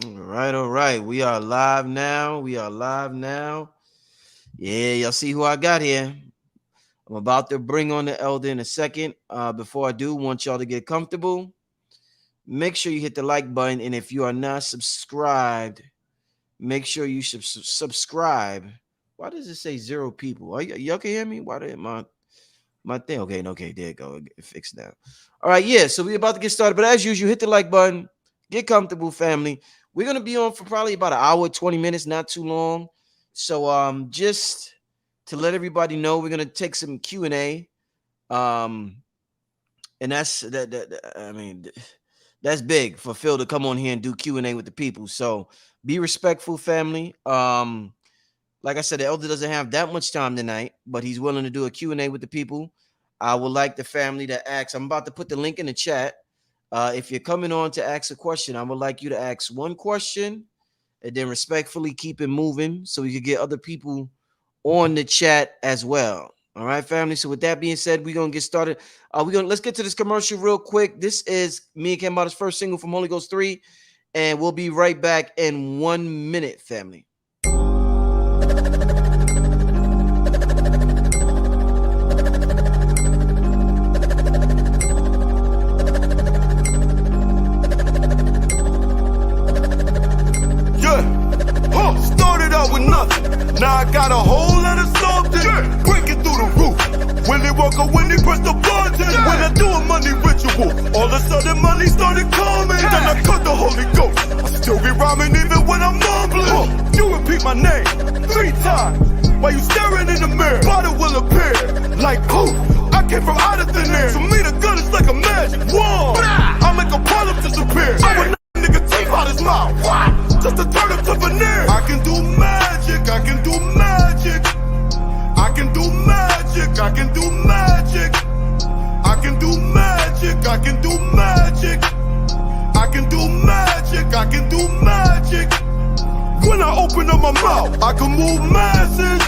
All right. We are live now. We are live now. Yeah, y'all see who I got here. I'm about to bring on the elder in a second. Before I do, want y'all to get comfortable. Make sure you hit the like button, and if you are not subscribed, make sure you subscribe. Why does it say 0 people? Y'all can hear me? Why did my thing? Okay, there you go. Fixed now. All right, yeah. So we're about to get started, but as usual, hit the like button. Get comfortable, family. We're gonna be on for probably about an hour, 20 minutes, not too long. So just to let everybody know, we're gonna take some Q&A. Um, and I mean, that's big for Phil to come on here and do Q&A with the people. So be respectful, family. Like I said, the elder doesn't have that much time tonight, but he's willing to do a Q&A with the people. I would like the family to ask. I'm about to put the link in the chat. If you're coming on to ask a question, I would like you to ask one question and then respectfully keep it moving so we can get other people on the chat as well. All right, family. So with that being said, we're gonna get started. Let's get to this commercial real quick. This is me and Cambada's first single from Holy Ghost 3, and we'll be right back in 1 minute, family. With nothing. Now I got a whole lot of something breaking through the roof. Willy Wonka when he pressed the button. When I do a money ritual, all of a sudden money started coming. Then I cut the Holy Ghost. I still be rhyming even when I'm mumbling. You repeat my name 3 times while you staring in the mirror. Bottle will appear like poof. I came from out of thin air. To me the gun is like a magic wand. I make a problem disappear. I would nigga teeth out his mouth. Just to turn it to veneer. I can do magic, I can do magic. I can do magic, I can do magic. I can do magic, I can do magic. I can do magic, I can do magic. When I open up my mouth, I can move masses.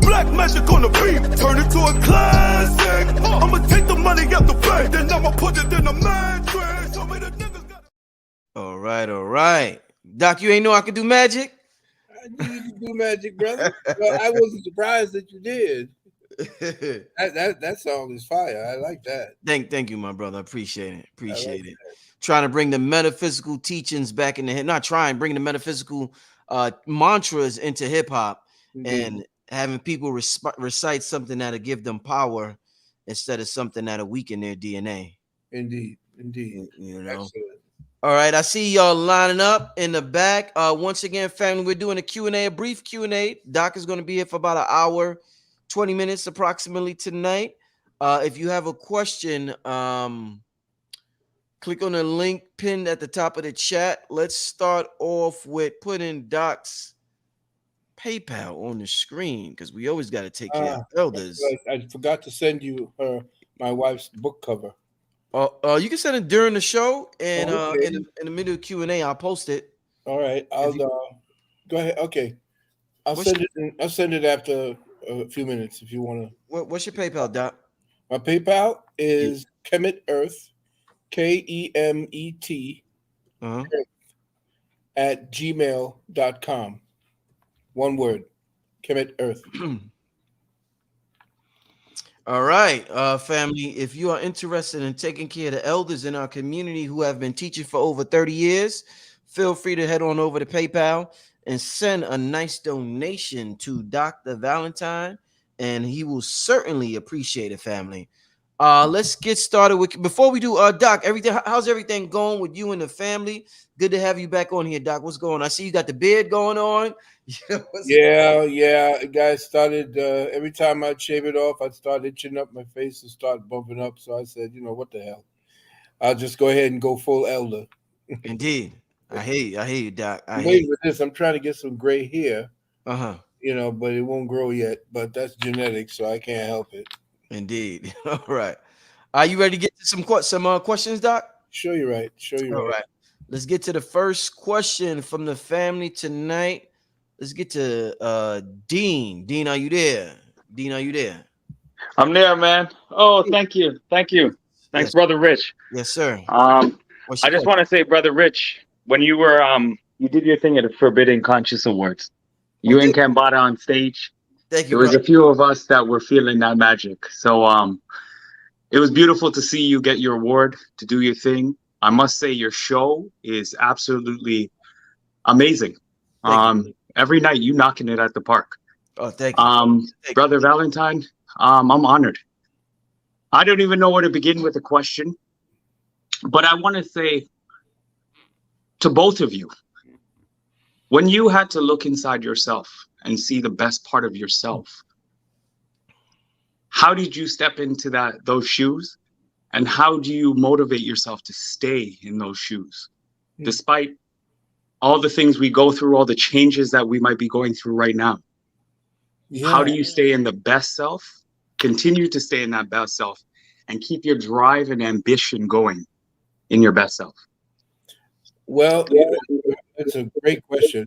Black magic on the beat, turn it to a classic. I'ma take the money out the bank, then I'ma put it in a mattress. So me the niggas got. All right. Doc, you ain't know I could do magic? I knew you could do magic, brother. Well, I wasn't surprised that you did. That song is fire. I like that. Thank you, my brother. Appreciate it. Appreciate it. Trying to bring the metaphysical teachings back in the hip. Not trying, bringing the metaphysical mantras into hip hop and having people recite something that'll give them power instead of something that'll weaken their DNA. Indeed. You know. Excellent. All right, I see y'all lining up in the back. Once again, family, we're doing a Q&A, a brief Q&A. Doc is going to be here for about an hour, 20 minutes approximately tonight. If you have a question, click on the link pinned at the top of the chat. Let's start off with putting Doc's PayPal on the screen because we always got to take care of elders. I forgot to send you my wife's book cover. You can send it during the show, and in the middle of Q&A, I'll post it. All right, I'll go ahead. Okay, I'll send it after a few minutes if you want to. What's your PayPal, Doc? My PayPal is Kemet Earth, KEMET at gmail.com. One word, Kemet Earth. All right, family, if you are interested in taking care of the elders in our community who have been teaching for over 30 years, feel free to head on over to PayPal and send a nice donation to Dr. Valentine, and he will certainly appreciate it, family. Let's get started with, before we do, Doc, how's everything going with you and the family? Good to have you back on here, Doc. What's going on? I see you got the beard going on. Yeah. Guys started every time I'd shave it off, I'd start itching up my face and start bumping up. So I said, what the hell? I'll just go ahead and go full elder. Indeed. I hear you, Doc. With this, I'm trying to get some gray hair. But it won't grow yet. But that's genetic, so I can't help it. Indeed. All right. Are you ready to get to some questions, Doc? Sure, you're right. All right. Let's get to the first question from the family tonight. Let's get to Dean. Dean, are you there? I'm there, man. Oh, thank you. Thanks, yes. Brother Rich. Yes, sir. I just want to say, Brother Rich, when you did your thing at the Forbidden Conscious Awards. Oh, You and Kambata on stage. thank you, There was brother. a few of us that were feeling that magic. So it was beautiful to see you get your award, to do your thing. I must say your show is absolutely amazing. Thank you. Every night you knocking it at the park. Oh, thank you. Thank you. Brother Valentine, I'm honored. I don't even know where to begin with the question, but I want to say to both of you, when you had to look inside yourself and see the best part of yourself, how did you step into those shoes? And how do you motivate yourself to stay in those shoes? Despite all the things we go through, all the changes that we might be going through right now. Yeah. How do you stay in the best self, continue to stay in that best self, and keep your drive and ambition going in your best self? Well, that's a great question.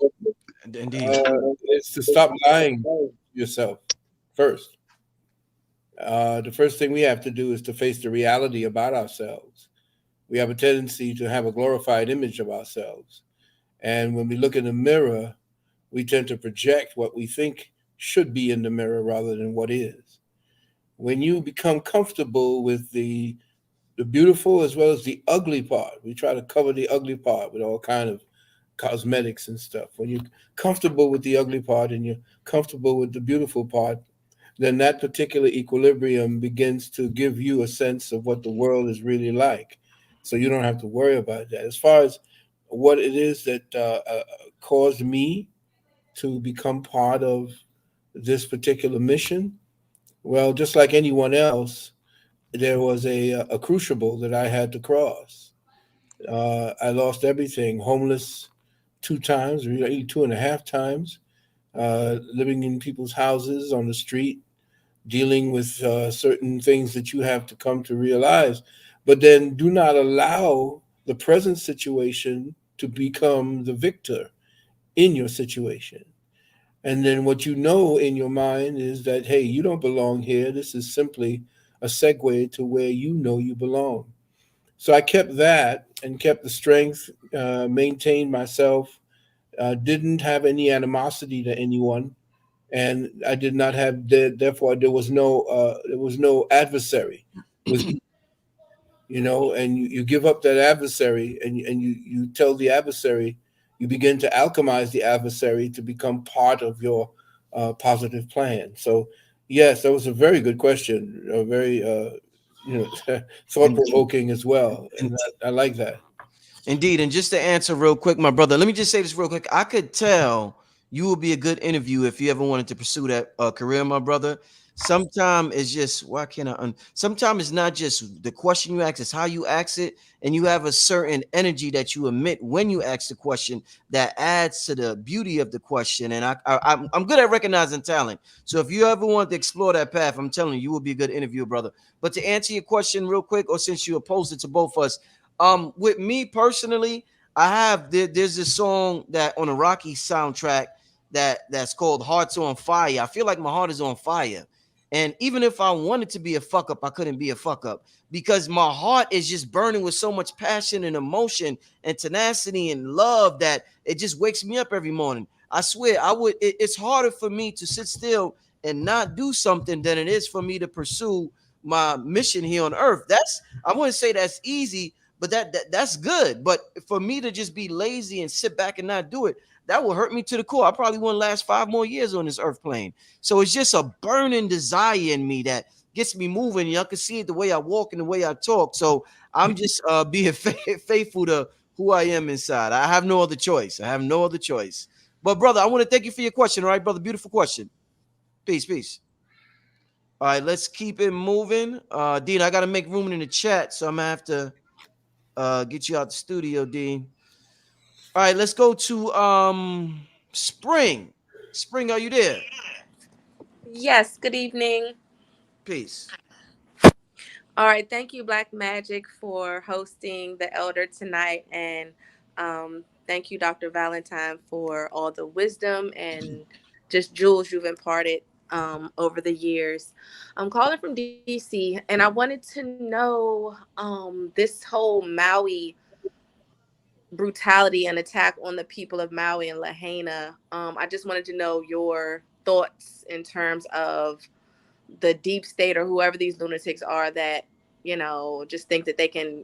Indeed. It's to stop lying to yourself first. The first thing we have to do is to face the reality about ourselves. We have a tendency to have a glorified image of ourselves. And when we look in the mirror, we tend to project what we think should be in the mirror rather than what is. When you become comfortable with the beautiful as well as the ugly part, we try to cover the ugly part with all kind of cosmetics and stuff. When you're comfortable with the ugly part and you're comfortable with the beautiful part, then that particular equilibrium begins to give you a sense of what the world is really like. So you don't have to worry about that. As far as what it is that caused me to become part of this particular mission, well, just like anyone else, there was a crucible that I had to cross. I lost everything, homeless 2 times, really 2.5 times, living in people's houses on the street, dealing with certain things that you have to come to realize. But then do not allow the present situation to become the victor in your situation. And then what you know in your mind is that, hey, you don't belong here. This is simply a segue to where you know you belong. So I kept that and kept the strength, maintained myself, didn't have any animosity to anyone, and I did not have. Therefore, there was no adversary. It was, and you give up that adversary, and you tell the adversary, you begin to alchemize the adversary to become part of your positive plan. So, yes, that was a very good question, a very thought provoking as well, and I like that. Indeed. And just to answer real quick, my brother, let me just say this real quick. I could tell you would be a good interview if you ever wanted to pursue that career, my brother. Sometimes it's just, why can't sometimes it's not just the question you ask, it's how you ask it. And you have a certain energy that you emit when you ask the question that adds to the beauty of the question. And I'm good at recognizing talent. So if you ever want to explore that path, I'm telling you, you will be a good interviewer, brother. But to answer your question real quick, or since you opposed it to both of us, with me personally, there's this song that on a Rocky soundtrack that's called Hearts on Fire. I feel like my heart is on fire. And even if I wanted to be a fuck up, I couldn't be a fuck up because my heart is just burning with so much passion and emotion and tenacity and love that it just wakes me up every morning. I swear, it's harder for me to sit still and not do something than it is for me to pursue my mission here on earth. I wouldn't say that's easy, but that's good. But for me to just be lazy and sit back and not do it, that will hurt me to the core. I probably wouldn't last 5 more years on this earth plane. So it's just a burning desire in me that gets me moving. Y'all can see it the way I walk and the way I talk. So I'm just being faithful to who I am inside. I have no other choice. I have no other choice. But brother, I want to thank you for your question. All right, brother, beautiful question. Peace. All right, let's keep it moving. Dean, I got to make room in the chat, so I'm gonna have to get you out the studio, Dean. All right, let's go to Spring. Spring, are you there? Yes, good evening. Peace. All right, thank you, Black Magic, for hosting the Elder tonight. And thank you, Dr. Valentine, for all the wisdom and just jewels you've imparted over the years. I'm calling from DC, and I wanted to know this whole Maui brutality and attack on the people of Maui and Lahaina. I just wanted to know your thoughts in terms of the deep state or whoever these lunatics are that, just think that they can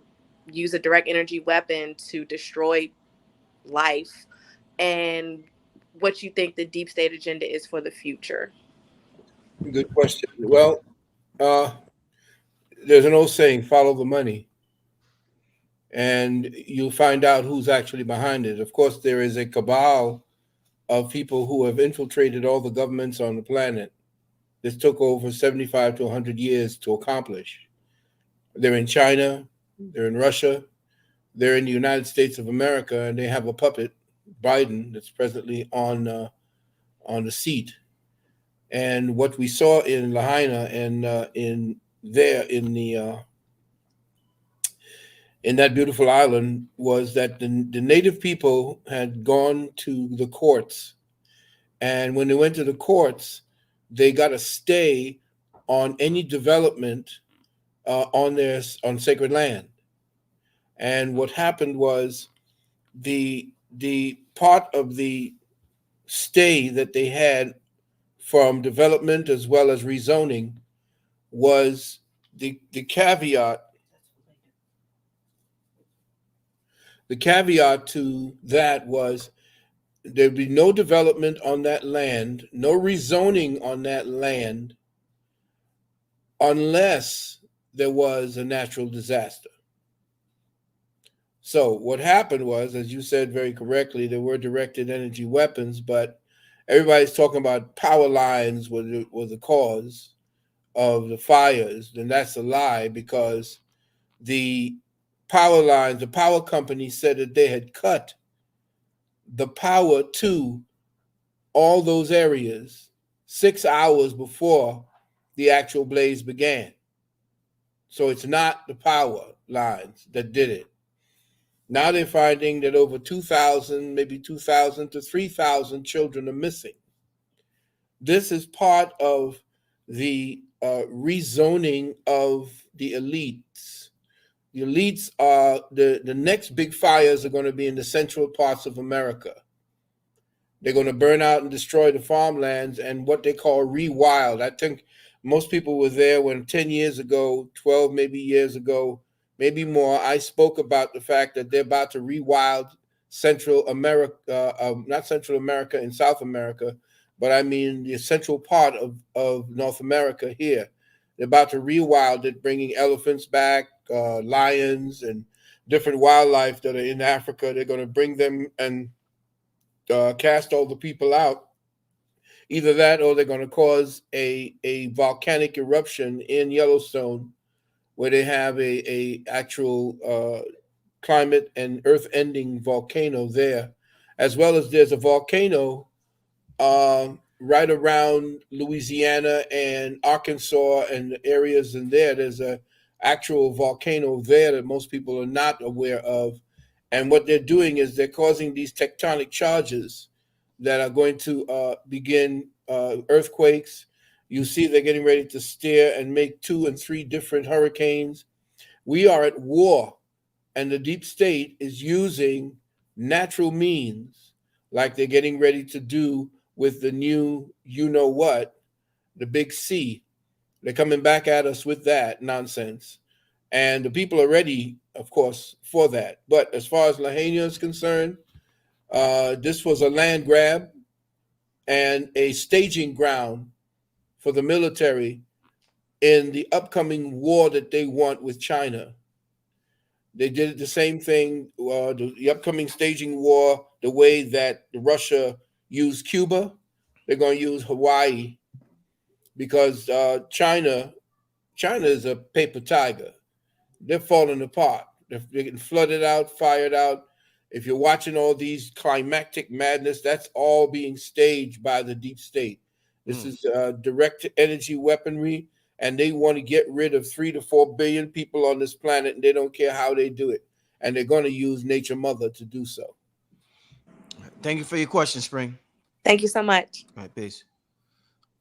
use a direct energy weapon to destroy life, and what you think the deep state agenda is for the future. Good question. Well, uh, there's an old saying, follow the money, and you'll find out who's actually behind it. Of course, there is a cabal of people who have infiltrated all the governments on the planet. This took over 75 to 100 years to accomplish. They're in China, they're in Russia, they're in the United States of America, and they have a puppet, Biden, that's presently on the seat. And what we saw in Lahaina and in that beautiful island was that the native people had gone to the courts, and when they went to the courts, they got a stay on any development on sacred land. And what happened was the part of the stay that they had from development as well as rezoning was the caveat. The caveat to that was there'd be no development on that land, no rezoning on that land, unless there was a natural disaster. So what happened was, as you said very correctly, there were directed energy weapons, but everybody's talking about power lines was the cause of the fires. Then that's a lie, because the power lines, the power company said that they had cut the power to all those areas 6 hours before the actual blaze began. So it's not the power lines that did it. Now they're finding that over 2,000, maybe 2,000 to 3,000 children are missing. This is part of the rezoning of the elites. The elites are the next big fires are going to be in the central parts of America. They're going to burn out and destroy the farmlands and what they call rewild. I think most people were there when 10 years ago, 12 maybe years ago, maybe more, I spoke about the fact that they're about to rewild Central America, not Central America and South America, but I mean the central part of North America here. They're about to rewild it, bringing elephants back, lions, and different wildlife that are in Africa. They're going to bring them and cast all the people out. Either that or they're going to cause a volcanic eruption in Yellowstone, where they have a actual climate and earth-ending volcano there, as well as there's a volcano right around Louisiana and Arkansas and the areas in there. There's a actual volcano there that most people are not aware of. And what they're doing is they're causing these tectonic charges that are going to begin earthquakes. You see they're getting ready to steer and make 2 and 3 different hurricanes. We are at war, and the deep state is using natural means like they're getting ready to do with the new you-know-what, the big C. They're coming back at us with that nonsense. And the people are ready, of course, for that. But as far as Lahaina is concerned, this was a land grab and a staging ground for the military in the upcoming war that they want with China. They did the same thing, the upcoming staging war, the way that Russia used Cuba, they're going to use Hawaii, because China is a paper tiger. They're falling apart. They're getting flooded out, fired out. If you're watching all these climactic madness, that's all being staged by the deep state. This is direct energy weaponry, and they want to get rid of 3 to 4 billion people on this planet, and they don't care how they do it. And they're going to use Nature Mother to do so. Thank you for your question, Spring. Thank you so much. All right, peace.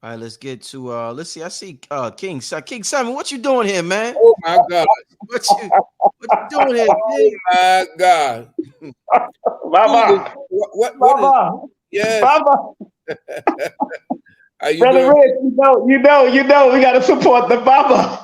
All right, let's get to let's see. I see King Simon. What you doing here, man? Oh my God. What you doing here, King? My God. Baba, What is, Baba, yes. Baba. How you Brother doing? Rich, we got to support the Baba.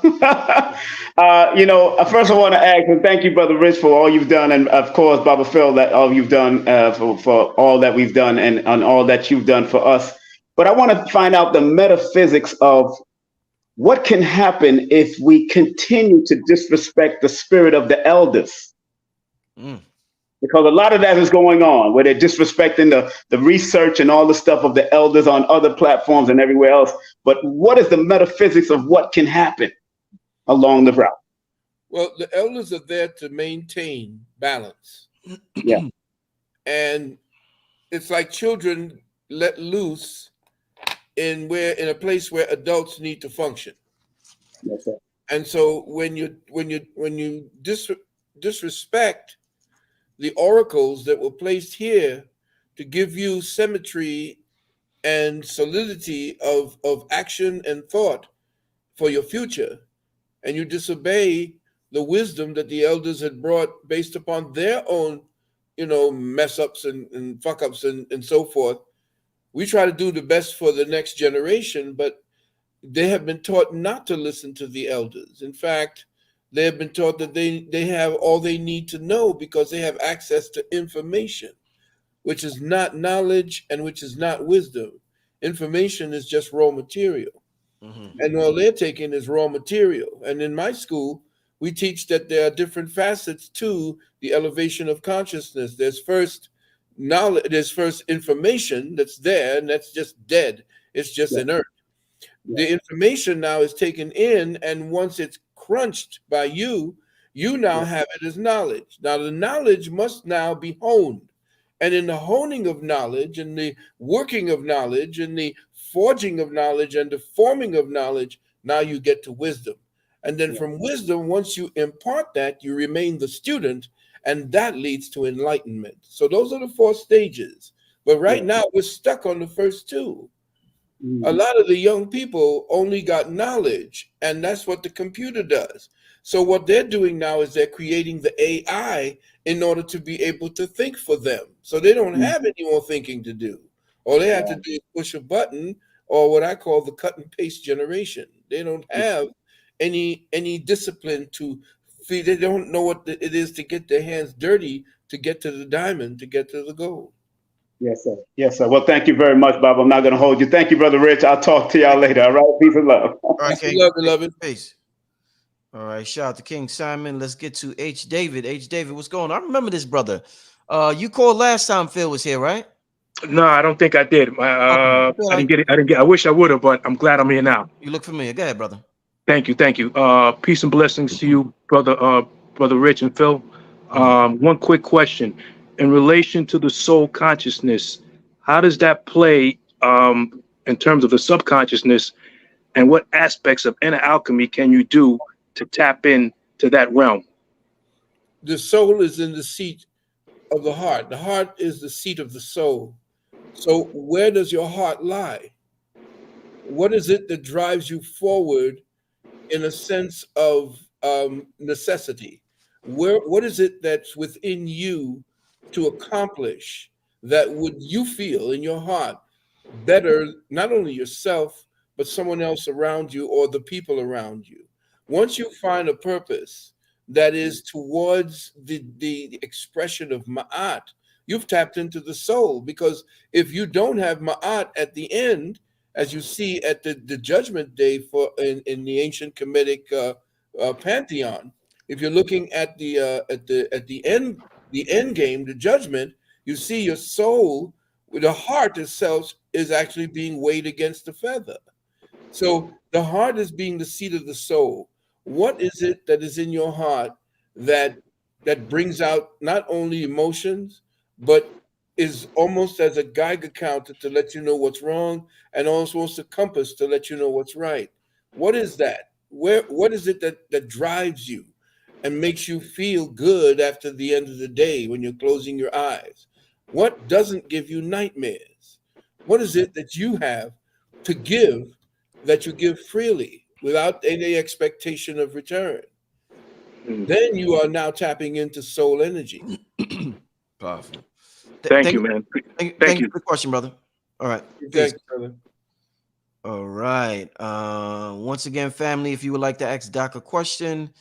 First I want to ask and thank you, Brother Rich, for all you've done, and of course, Baba Phil, that all you've done for all that we've done and on all that you've done for us. But I want to find out the metaphysics of what can happen if we continue to disrespect the spirit of the elders. Mm. Because a lot of that is going on where they're disrespecting the research and all the stuff of the elders on other platforms and everywhere else. But what is the metaphysics of what can happen along the route? Well, the elders are there to maintain balance. Yeah. And it's like children let loose in a place where adults need to function. Yes, sir. And so when you disrespect the oracles that were placed here to give you symmetry and solidity of action and thought for your future, and you disobey the wisdom that the elders had brought based upon their own, mess ups and fuck ups and so forth. We try to do the best for the next generation, but they have been taught not to listen to the elders. In fact, they have been taught that they have all they need to know because they have access to information, which is not knowledge and which is not wisdom. Information is just raw material. Mm-hmm. And all they're taking is raw material. And in my school, we teach that there are different facets to the elevation of consciousness. There's first knowledge, there's first information that's there, and that's just dead. It's just inert. The information now is taken in, and once it's crunched by you, you now have it as knowledge. Now, the knowledge must now be honed. And in the honing of knowledge and the working of knowledge and the forging of knowledge and the forming of knowledge, now you get to wisdom. And then from wisdom, once you impart that, you remain the student, and that leads to enlightenment. So those are the 4 stages. But right now, we're stuck on the first 2. A lot of the young people only got knowledge, and that's what the computer does. So what they're doing now is they're creating the AI in order to be able to think for them. So they don't have any more thinking to do. All they have to do is push a button, or what I call the cut and paste generation. They don't have any discipline to feed. They don't know what it is to get their hands dirty, to get to the diamond, to get to the gold. Yes, sir. Yes, sir. Well, thank you very much, Bob. I'm not going to hold you. Thank you, Brother Rich. I'll talk to y'all later. All right. Peace and love. All right, Peace and King. love, beloved. Peace. All right, shout out to King Simon. Let's get to H. David. H. David, what's going on? I remember this brother. You called last time Phil was here, right? No, I don't think I did. I didn't get it. I wish I would have, but I'm glad I'm here now. You look familiar. Go ahead, brother. Thank you. Peace and blessings to you, brother Rich and Phil. One quick question. In relation to the soul consciousness, how does that play in terms of the subconsciousness, and what aspects of inner alchemy can you do to tap into that realm? The soul is in the seat of the heart. The heart is the seat of the soul. So where does your heart lie? What is it that drives you forward in a sense of necessity? What is it that's within you to accomplish that would you feel in your heart better, not only yourself, but someone else around you or the people around you? Once you find a purpose that is towards the expression of ma'at, you've tapped into the soul. Because if you don't have ma'at at the end, as you see at the judgment day in the ancient Kemetic pantheon, if you're looking at the end game, the judgment, you see your soul, the heart itself is actually being weighed against the feather. So the heart is being the seat of the soul. What is it that is in your heart that brings out not only emotions, but is almost as a Geiger counter to let you know what's wrong, and also as a compass to let you know what's right? What is that? What is it that drives you and makes you feel good after the end of the day when you're closing your eyes? What doesn't give you nightmares? What is it that you have to give, that you give freely without any expectation of return? then you are now tapping into soul energy. Powerful. Thank you, man. Thank you for the question, brother. All right. Peace. Thank you, brother. All right. Once again, family, if you would like to ask Doc a question,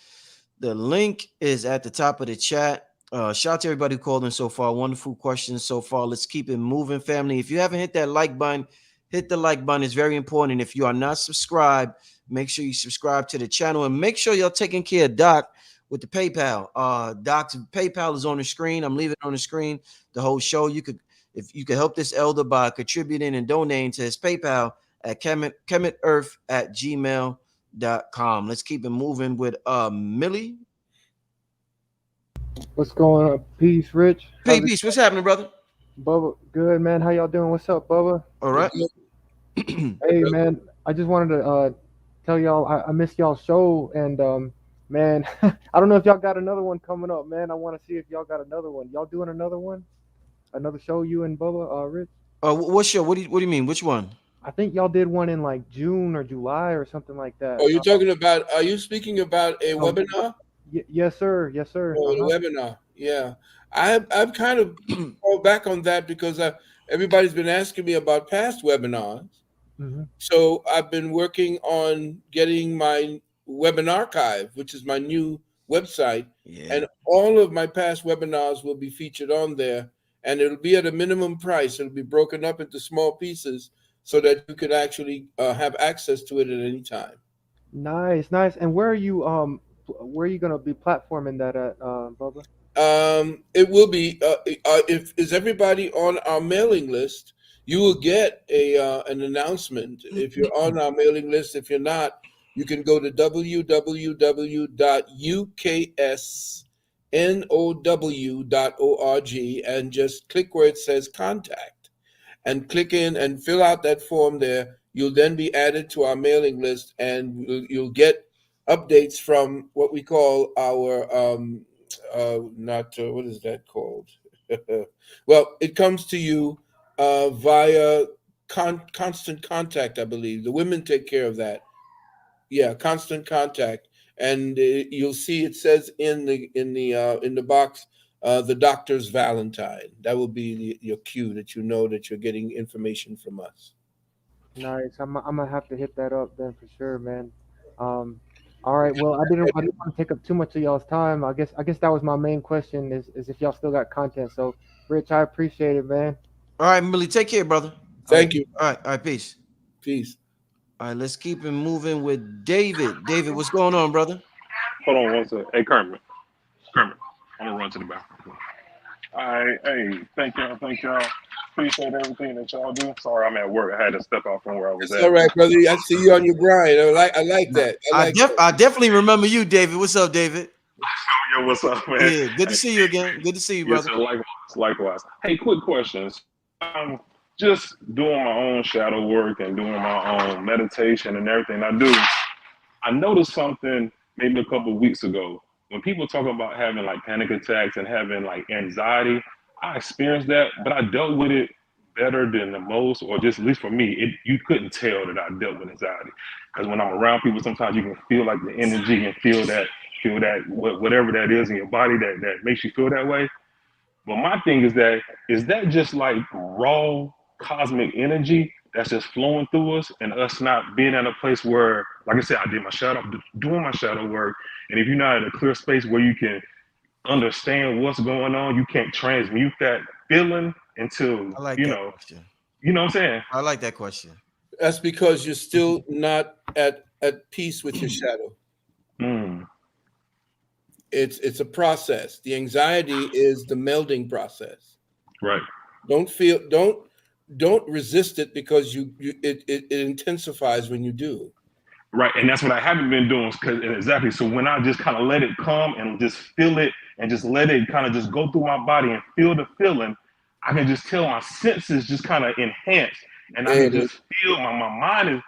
the link is at the top of the chat. Shout out to everybody who called in so far. Wonderful questions so far. Let's keep it moving, family. If you haven't hit that like button, hit the like button. It's very important. If you are not subscribed, make sure you subscribe to the channel and make sure you're taking care of Doc with the PayPal. Doc's PayPal is on the screen. I'm leaving it on the screen the whole show. If you could help this elder by contributing and donating to his PayPal at kemetearth@gmail.com. Let's keep it moving with Millie. What's going on? Peace, Rich. Peace. What's happening, brother? Bubba, good, man. How y'all doing? What's up, Bubba? All right. Hey, man. I just wanted to tell y'all I missed y'all's show, and man, I don't know if y'all got another one coming up, man. I want to see if y'all got another one. Y'all doing another one? Another show, you and Bubba, Rich? What show? What do you mean? Which one? I think y'all did one in like June or July or something like that. Oh, you're talking about? Are you speaking about a webinar? Yes, sir. Yes, sir. Oh, a webinar. Yeah, I've kind of pulled back on that because everybody's been asking me about past webinars. Mm-hmm. So I've been working on getting my Webinar Archive, which is my new website, and all of my past webinars will be featured on there, and it'll be at a minimum price. It'll be broken up into small pieces so that you could actually have access to it at any time. Nice. And where are you gonna be platforming that at, Bubba? It will be if is everybody on our mailing list, you will get an announcement if you're on our mailing list. If you're not, you can go to www.uksnow.org and just click where it says contact and click in and fill out that form there. You'll then be added to our mailing list, and you'll get updates from what we call our what is that called? Well, it comes to you via constant contact, I believe. The women take care of that. Yeah, constant contact, and you'll see it says in the box, the doctor's Valentine. That will be your cue that you know that you're getting information from us. Nice. I'm gonna have to hit that up then for sure, man. All right. Well, I didn't want to take up too much of y'all's time. I guess that was my main question is if y'all still got content. So, Rich, I appreciate it, man. All right, Millie, take care, brother. Thank you. All right, peace. Peace. All right, let's keep it moving with David. David, what's going on, brother? Hold on one second. Hey, Kermit, I'm gonna run to the bathroom. All right, hey, thank y'all. Appreciate everything that y'all do. Sorry, I'm at work. I had to step out from where I was It's at. all right, brother. I see you on your grind. I like that. I definitely remember you, David. What's up, David? Yo, what's up, man? Yeah, good to see you again. Good to see you, brother. Yes, likewise. Hey, quick questions. I'm just doing my own shadow work and doing my own meditation and everything I do. I noticed something maybe a couple of weeks ago. When people talk about having like panic attacks and having like anxiety, I experienced that, but I dealt with it better than the most, or just at least for me, you couldn't tell that I dealt with anxiety. Because when I'm around people, sometimes you can feel like the energy and feel that whatever that is in your body that makes you feel that way. But my thing is that just like raw cosmic energy that's just flowing through us, and us not being in a place where, like I said, I did doing my shadow work, and if you're not in a clear space where you can understand what's going on, you can't transmute that feeling until question. You know what I'm saying? I like that question. That's because you're still not at peace with your shadow. It's a process. The anxiety is the melding process. Right. Don't resist it, because it intensifies when you do. Right, and that's what I haven't been doing. Exactly. So when I just kind of let it come and just feel it and just let it kind of just go through my body and feel the feeling, I can just tell my senses just kind of enhance, and I can just feel my mind is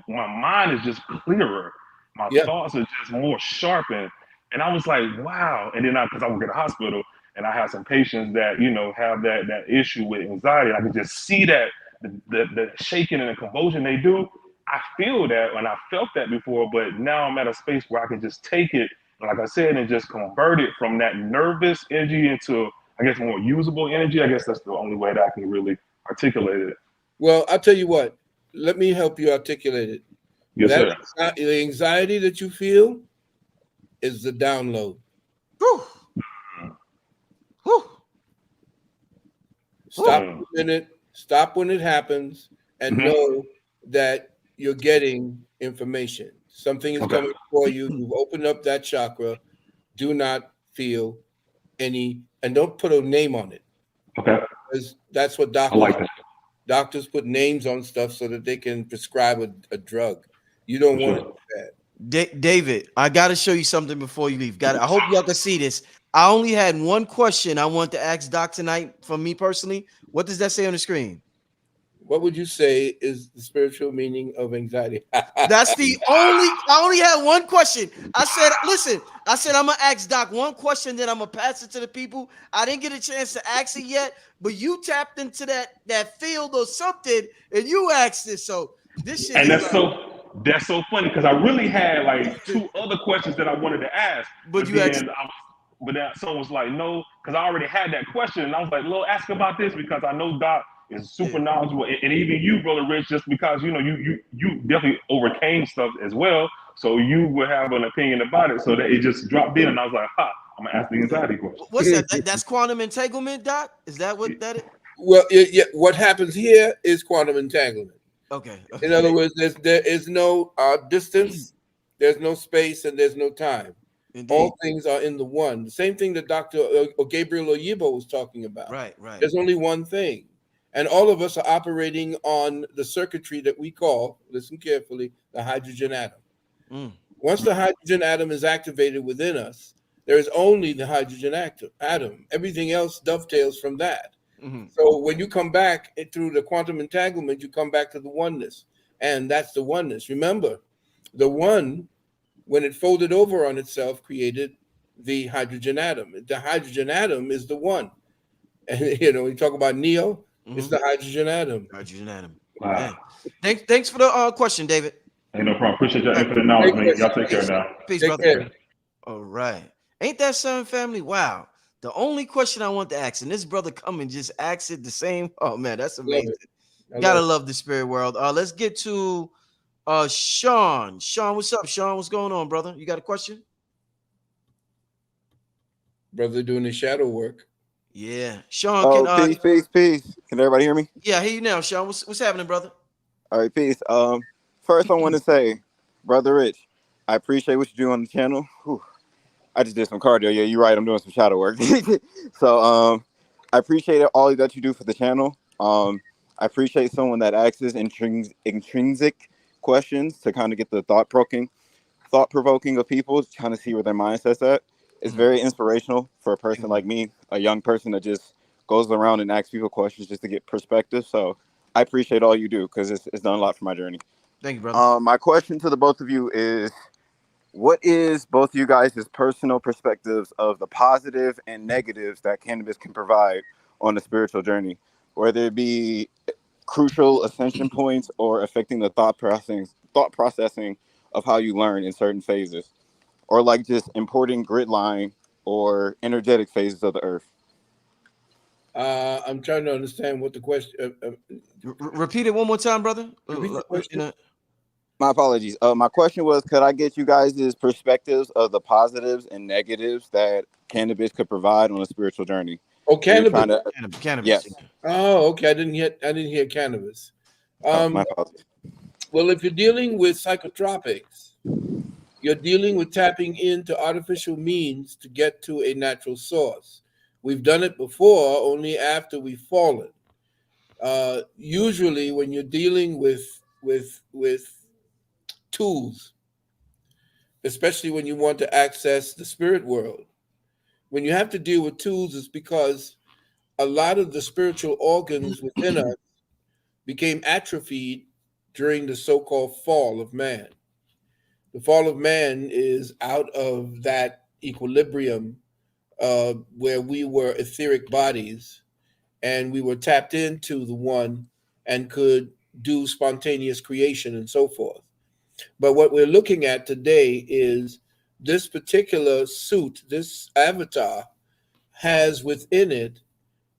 my mind is just clearer. My thoughts are just more sharpened, and I was like, wow. And then because I work at a hospital and I have some patients that have that issue with anxiety, I can just see that the shaking and the convulsion they do. I feel that, and I felt that before, but now I'm at a space where I can just take it, like I said, and just convert it from that nervous energy into, I guess, more usable energy. I guess that's the only way that I can really articulate it. Well, I'll tell you what. Let me help you articulate it. Yes, sir. The anxiety that you feel is the download. Whew. Whew. Stop a minute, stop when it happens, and know that you're getting information. Something is coming for you. You've opened up that chakra. Do not feel any, and don't put a name on it. Okay. Because that's what doctors put names on stuff so that they can prescribe a drug. You don't want to do that. David, I got to show you something before you leave. I hope y'all can see this. I only had one question I want to ask Doc tonight from me personally. What does that say on the screen? What would you say is the spiritual meaning of anxiety? That's I only had one question. I said, I'm going to ask Doc one question, then I'm going to pass it to the people. I didn't get a chance to ask it yet, but you tapped into that field or something, and you asked it. So this shit and that's so funny because I really had like two other questions that I wanted to ask, but then someone was like, no, because I already had that question, and I was like, "Lil, ask about this," because I know Doc is super knowledgeable, and even you, Brother Rich, just because you definitely overcame stuff as well, so you would have an opinion about it. So that it just dropped in, and I was like, I'm gonna ask the anxiety question. What's that? That's quantum entanglement, Doc? Is that what that is? Well, what happens here is quantum entanglement. Okay. In other words, there is no distance, there's no space, and there's no time. Indeed. All things are in the one. The same thing that Dr. Gabriel Oyibo was talking about. Right. There's only one thing. And all of us are operating on the circuitry that we call, listen carefully, the hydrogen atom. Once the hydrogen atom is activated within us, there is only the hydrogen atom. Everything else dovetails from that. So when you come back through the quantum entanglement, you come back to the oneness. And that's the oneness. Remember, the one, when it folded over on itself, created the hydrogen atom. The hydrogen atom is the one. And, we talk about Neo, it's the hydrogen atom. Hydrogen atom. Wow. Thanks for the question, David. Hey, no problem. Appreciate your infinite knowledge, man. Y'all take care now. Peace, brother. All right. Ain't that something, family? Wow. The only question I want to ask, and this brother come and just ask it the same. Oh, man, that's amazing. Gotta love the spirit world. Let's get to Sean. Sean, what's up, Sean? What's going on, brother? You got a question? Brother doing the shadow work. Yeah. Sean, peace. Can everybody hear me? Yeah, I hear you now, Sean. What's happening, brother? All right, peace. First I want to say, Brother Rich, I appreciate what you do on the channel. Whew. I just did some cardio. Yeah, you're right. I'm doing some shadow work. So I appreciate all that you do for the channel. I appreciate someone that asks intrinsic questions to kind of get the thought provoking of people, to kind of see where their mindset's at. It's very inspirational for a person like me, a young person that just goes around and asks people questions just to get perspective. So I appreciate all you do because it's done a lot for my journey. Thank you, brother. My question to the both of you is, what is both of you guys' personal perspectives of the positive and negatives that cannabis can provide on the spiritual journey, whether it be crucial ascension points or affecting the thought processing of how you learn in certain phases, or like just important grid line or energetic phases of the earth? I'm trying to understand what the question. Repeat it one more time, brother. My apologies. My question was, could I get you guys' perspectives of the positives and negatives that cannabis could provide on a spiritual journey? Oh, cannabis. Cannabis. Yes. Oh, okay. I didn't hear cannabis. My apologies. Well, if you're dealing with psychotropics, you're dealing with tapping into artificial means to get to a natural source. We've done it before, only after we've fallen. Usually, when you're dealing with tools, especially when you want to access the spirit world, when you have to deal with tools, it's because a lot of the spiritual organs within us became atrophied during the so-called fall of man. The fall of man is out of that equilibrium where we were etheric bodies and we were tapped into the one and could do spontaneous creation and so forth. But what we're looking at today is this particular suit, this avatar, has within it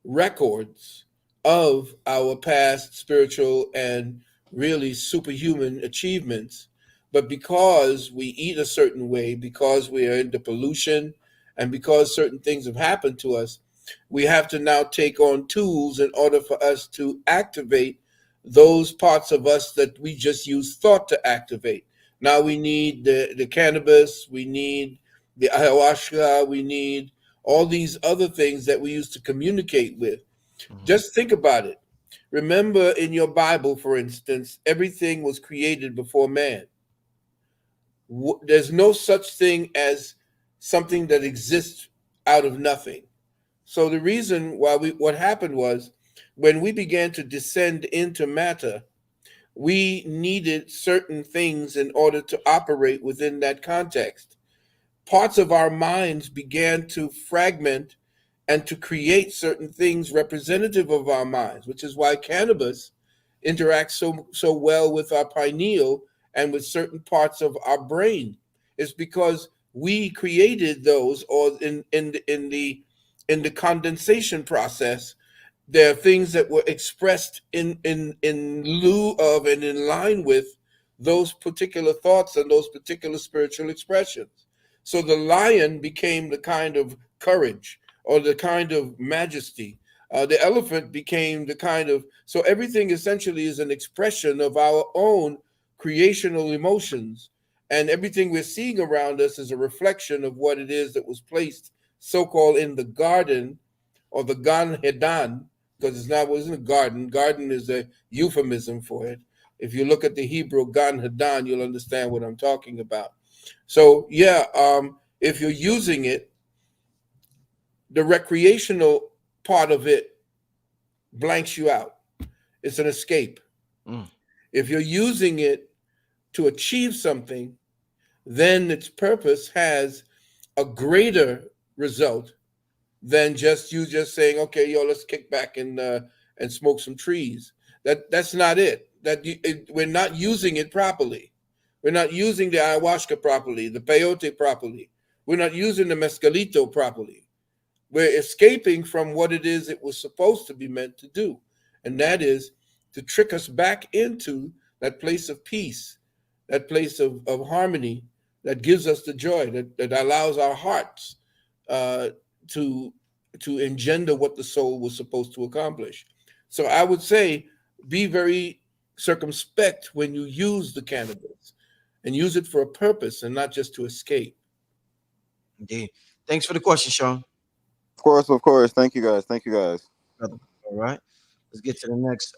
records of our past spiritual and really superhuman achievements. But because we eat a certain way, because we are into pollution, and because certain things have happened to us, we have to now take on tools in order for us to activate those parts of us that we just use thought to activate. Now we need the cannabis, we need the ayahuasca, we need all these other things that we used to communicate with. Just think about it. Remember in your Bible, for instance, everything was created before man. There's no such thing as something that exists out of nothing. So the reason why what happened was when we began to descend into matter, we needed certain things in order to operate within that context. Parts of our minds began to fragment and to create certain things representative of our minds, which is why cannabis interacts so well with our pineal and with certain parts of our brain. It's because we created those, or in the condensation process, there are things that were expressed in lieu of and in line with those particular thoughts and those particular spiritual expressions. So the lion became the kind of courage or the kind of majesty. The elephant became the kind of, so everything essentially is an expression of our own creational emotions. And everything we're seeing around us is a reflection of what it is that was placed so-called in the garden or the Gan Eden, because it wasn't a garden. Garden is a euphemism for it. If you look at the Hebrew Gan Eden, you'll understand what I'm talking about. So yeah, if you're using it, the recreational part of it blanks you out. It's an escape. If you're using it to achieve something, then its purpose has a greater result than just saying, okay, yo, let's kick back and smoke some trees. That's not it. We're not using it properly. We're not using the ayahuasca properly, the peyote properly. We're not using the mescalito properly. We're escaping from what it is it was supposed to be meant to do. And that is to trick us back into that place of peace, that place of harmony that gives us the joy, that allows our hearts to engender what the soul was supposed to accomplish. So I would say be very circumspect when you use the cannabis and use it for a purpose and not just to escape. Indeed. Thanks for the question, Sean. Of course. Thank you guys. Thank you guys. All right. Let's get to the next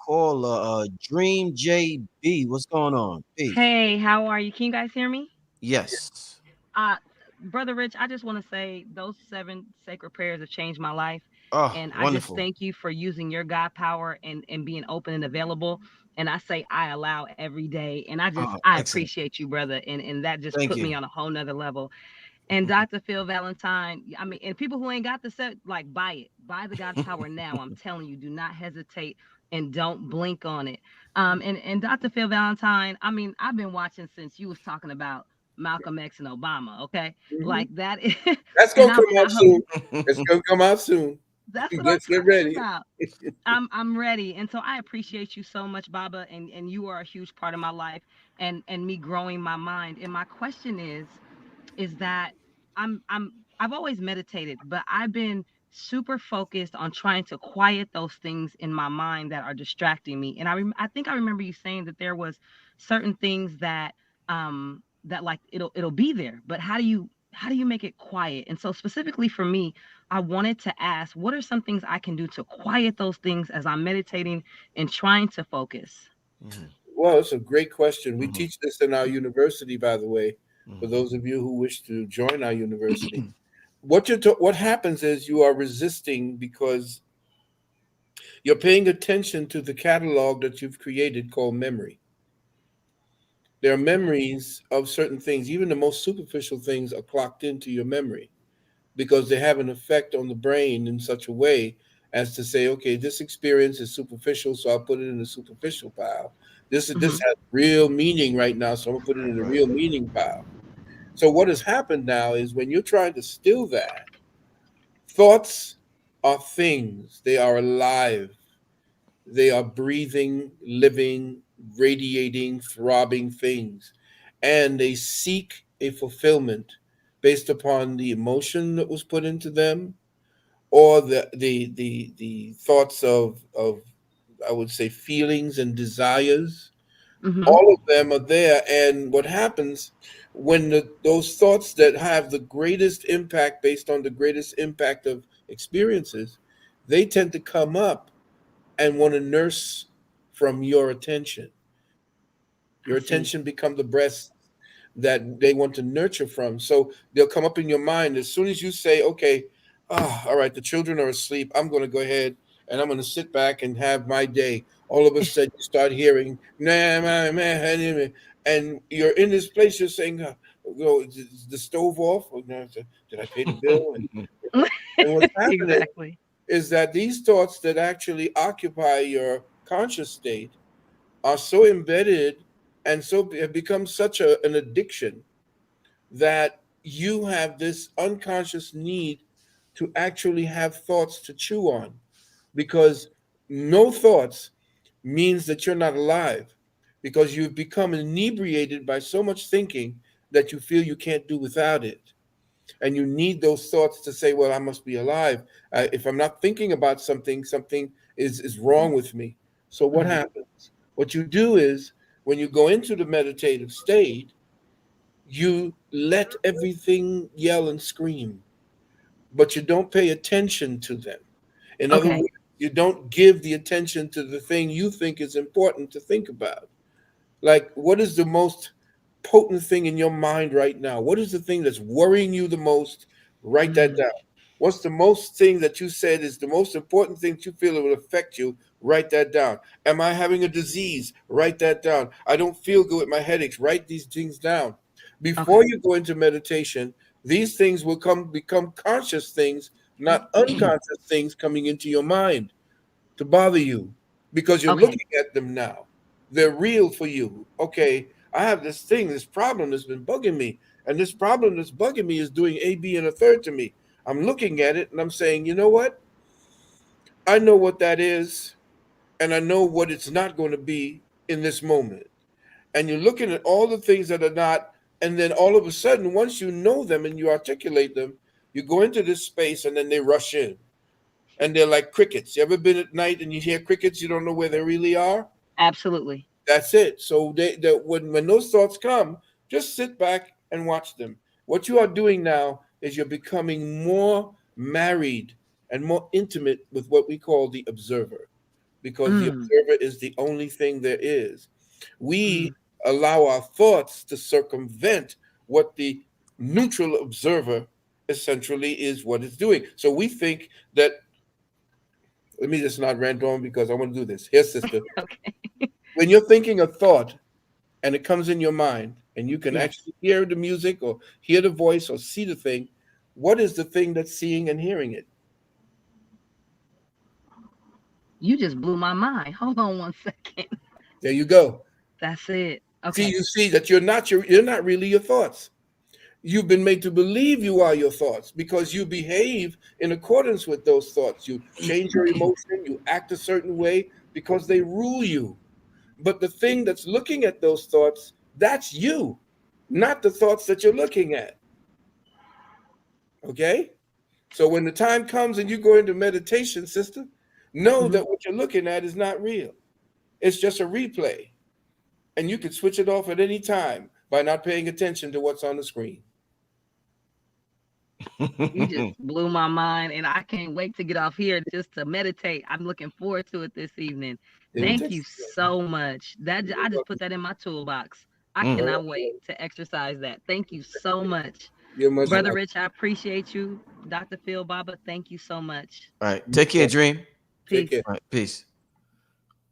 caller. Dream JB. What's going on? B. Hey, how are you? Can you guys hear me? Yes. Uh, Brother Rich, I just want to say those 7 sacred prayers have changed my life. Oh, And I just wonderful. thank you for using your God power and being open and available. And I say I allow every day. And Oh, I excellent. appreciate you, brother. And that just Thank put me you. on a whole nother level. And Dr. Phil Valentine, I mean, and people who ain't got the set, like, buy it. Buy the God power now. I'm telling you, do not hesitate and don't blink on it. And Dr. Phil Valentine, I mean, I've been watching since you was talking about Malcolm X and Obama, okay? Like that is, That's and gonna come I out hope soon. It's gonna come out soon. that's what I'm Get talking ready. about. I'm ready. And so I appreciate you so much, Baba, and you are a huge part of my life and me growing my mind. And my question is that I've always meditated, but I've been super focused on trying to quiet those things in my mind that are distracting me. And I think I remember you saying that there was certain things that like it'll be there, but how do you make it quiet? And so specifically for me, I wanted to ask, what are some things I can do to quiet those things as I'm meditating and trying to focus? Well, it's a great question. We teach this in our university, by the way, for those of you who wish to join our university. What happens is you are resisting because you're paying attention to the catalog that you've created called memory. There are memories of certain things, even the most superficial things are clocked into your memory because they have an effect on the brain in such a way as to say, okay, this experience is superficial, so I'll put it in the superficial pile. This Mhm. has real meaning right now, so I'm gonna put it in the real meaning pile. So what has happened now is when you're trying to still that, thoughts are things. They are alive. They are breathing, living, radiating, throbbing things. And they seek a fulfillment based upon the emotion that was put into them, or the thoughts of I would say feelings and desires. Mhm. All of them are there. And what happens when those thoughts that have the greatest impact based on the greatest impact of experiences, they tend to come up and want to nurse from your attention. Your I see. attention become the breast that they want to nurture from. So they'll come up in your mind as soon as you say, okay, all right, the children are asleep. I'm going to go ahead and I'm going to sit back and have my day. All of a sudden you start hearing, nah, nah, nah, and you're in this place, you're saying, is the stove off? Or, no, did I pay the bill? And what's happening Exactly. is that these thoughts that actually occupy your conscious state are so embedded and so have become such an addiction that you have this unconscious need to actually have thoughts to chew on, because no thoughts means that you're not alive, because you've become inebriated by so much thinking that you feel you can't do without it, and you need those thoughts to say, well, I must be alive. If I'm not thinking about something, something is wrong with me. So what Mhm. happens? What you do is, when you go into the meditative state, you let everything yell and scream, but you don't pay attention to them. In other Okay. words, you don't give the attention to the thing you think is important to think about. Like, what is the most potent thing in your mind right now? What is the thing that's worrying you the most? Write that Mm. down. What's the most thing that you said is the most important thing that you feel it will affect you? Write that down. Am I having a disease? Write that down. I don't feel good with my headaches. Write these things down. Okay. Before you go into meditation, these things will become conscious things, not unconscious things coming into your mind to bother you, because you're Okay. looking at them now. They're real for you. Okay, I have this thing, this problem that's been bugging me, and this problem that's bugging me is doing A, B, and a third to me. I'm looking at it and I'm saying, you know what? I know what that is, and I know what it's not going to be in this moment. And you're looking at all the things that are not, and then all of a sudden, once you know them and you articulate them, you go into this space and then they rush in. And they're like crickets. You ever been at night and you hear crickets, you don't know where they really are? Absolutely. That's it. So when those thoughts come, just sit back and watch them. What you are doing now is you're becoming more married and more intimate with what we call the observer, because the Mm. observer is the only thing there is. Mm. We allow our thoughts to circumvent what the neutral observer essentially is what it's doing. So we think that, let me just not rant on because I want to do this. Here, sister. Okay. When you're thinking a thought and it comes in your mind and you can Yes. actually hear the music or hear the voice or see the thing, what is the thing that's seeing and hearing it? You just blew my mind. Hold on one second. There you go. That's it. See, Okay. you see that you're not really your thoughts. You've been made to believe you are your thoughts because you behave in accordance with those thoughts. You change your emotion, you act a certain way because they rule you. But the thing that's looking at those thoughts, that's you, not the thoughts that you're looking at. Okay? So when the time comes and you go into meditation, sister, know Mhm. that what you're looking at is not real. It's just a replay. And you can switch it off at any time by not paying attention to what's on the screen. You just blew my mind, and I can't wait to get off here just to meditate. I'm looking forward to it this evening. Thank you Invitation. so much. I just put that in my toolbox. I Mm. All cannot right. wait to exercise that. Thank you so much. You're much Brother welcome. Rich, I appreciate you. Dr. Phil Baba, thank you so much. All right. Take care, Dream. Take Peace. care. All right. Peace.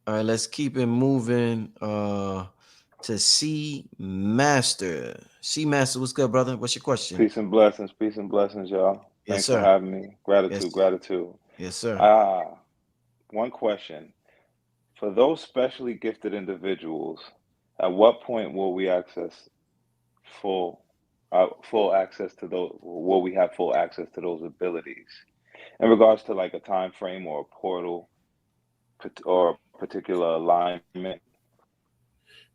All right. Let's keep it moving. To C Master. C Master, what's good, brother? What's your question? Peace and blessings, y'all. Yes, Thanks for sir. having me. Gratitude, Yes. gratitude. Yes, sir. One question. For those specially gifted individuals, at what point will we access full full access to those, will we have full access to those abilities? In regards to like a time frame or a portal or a particular alignment.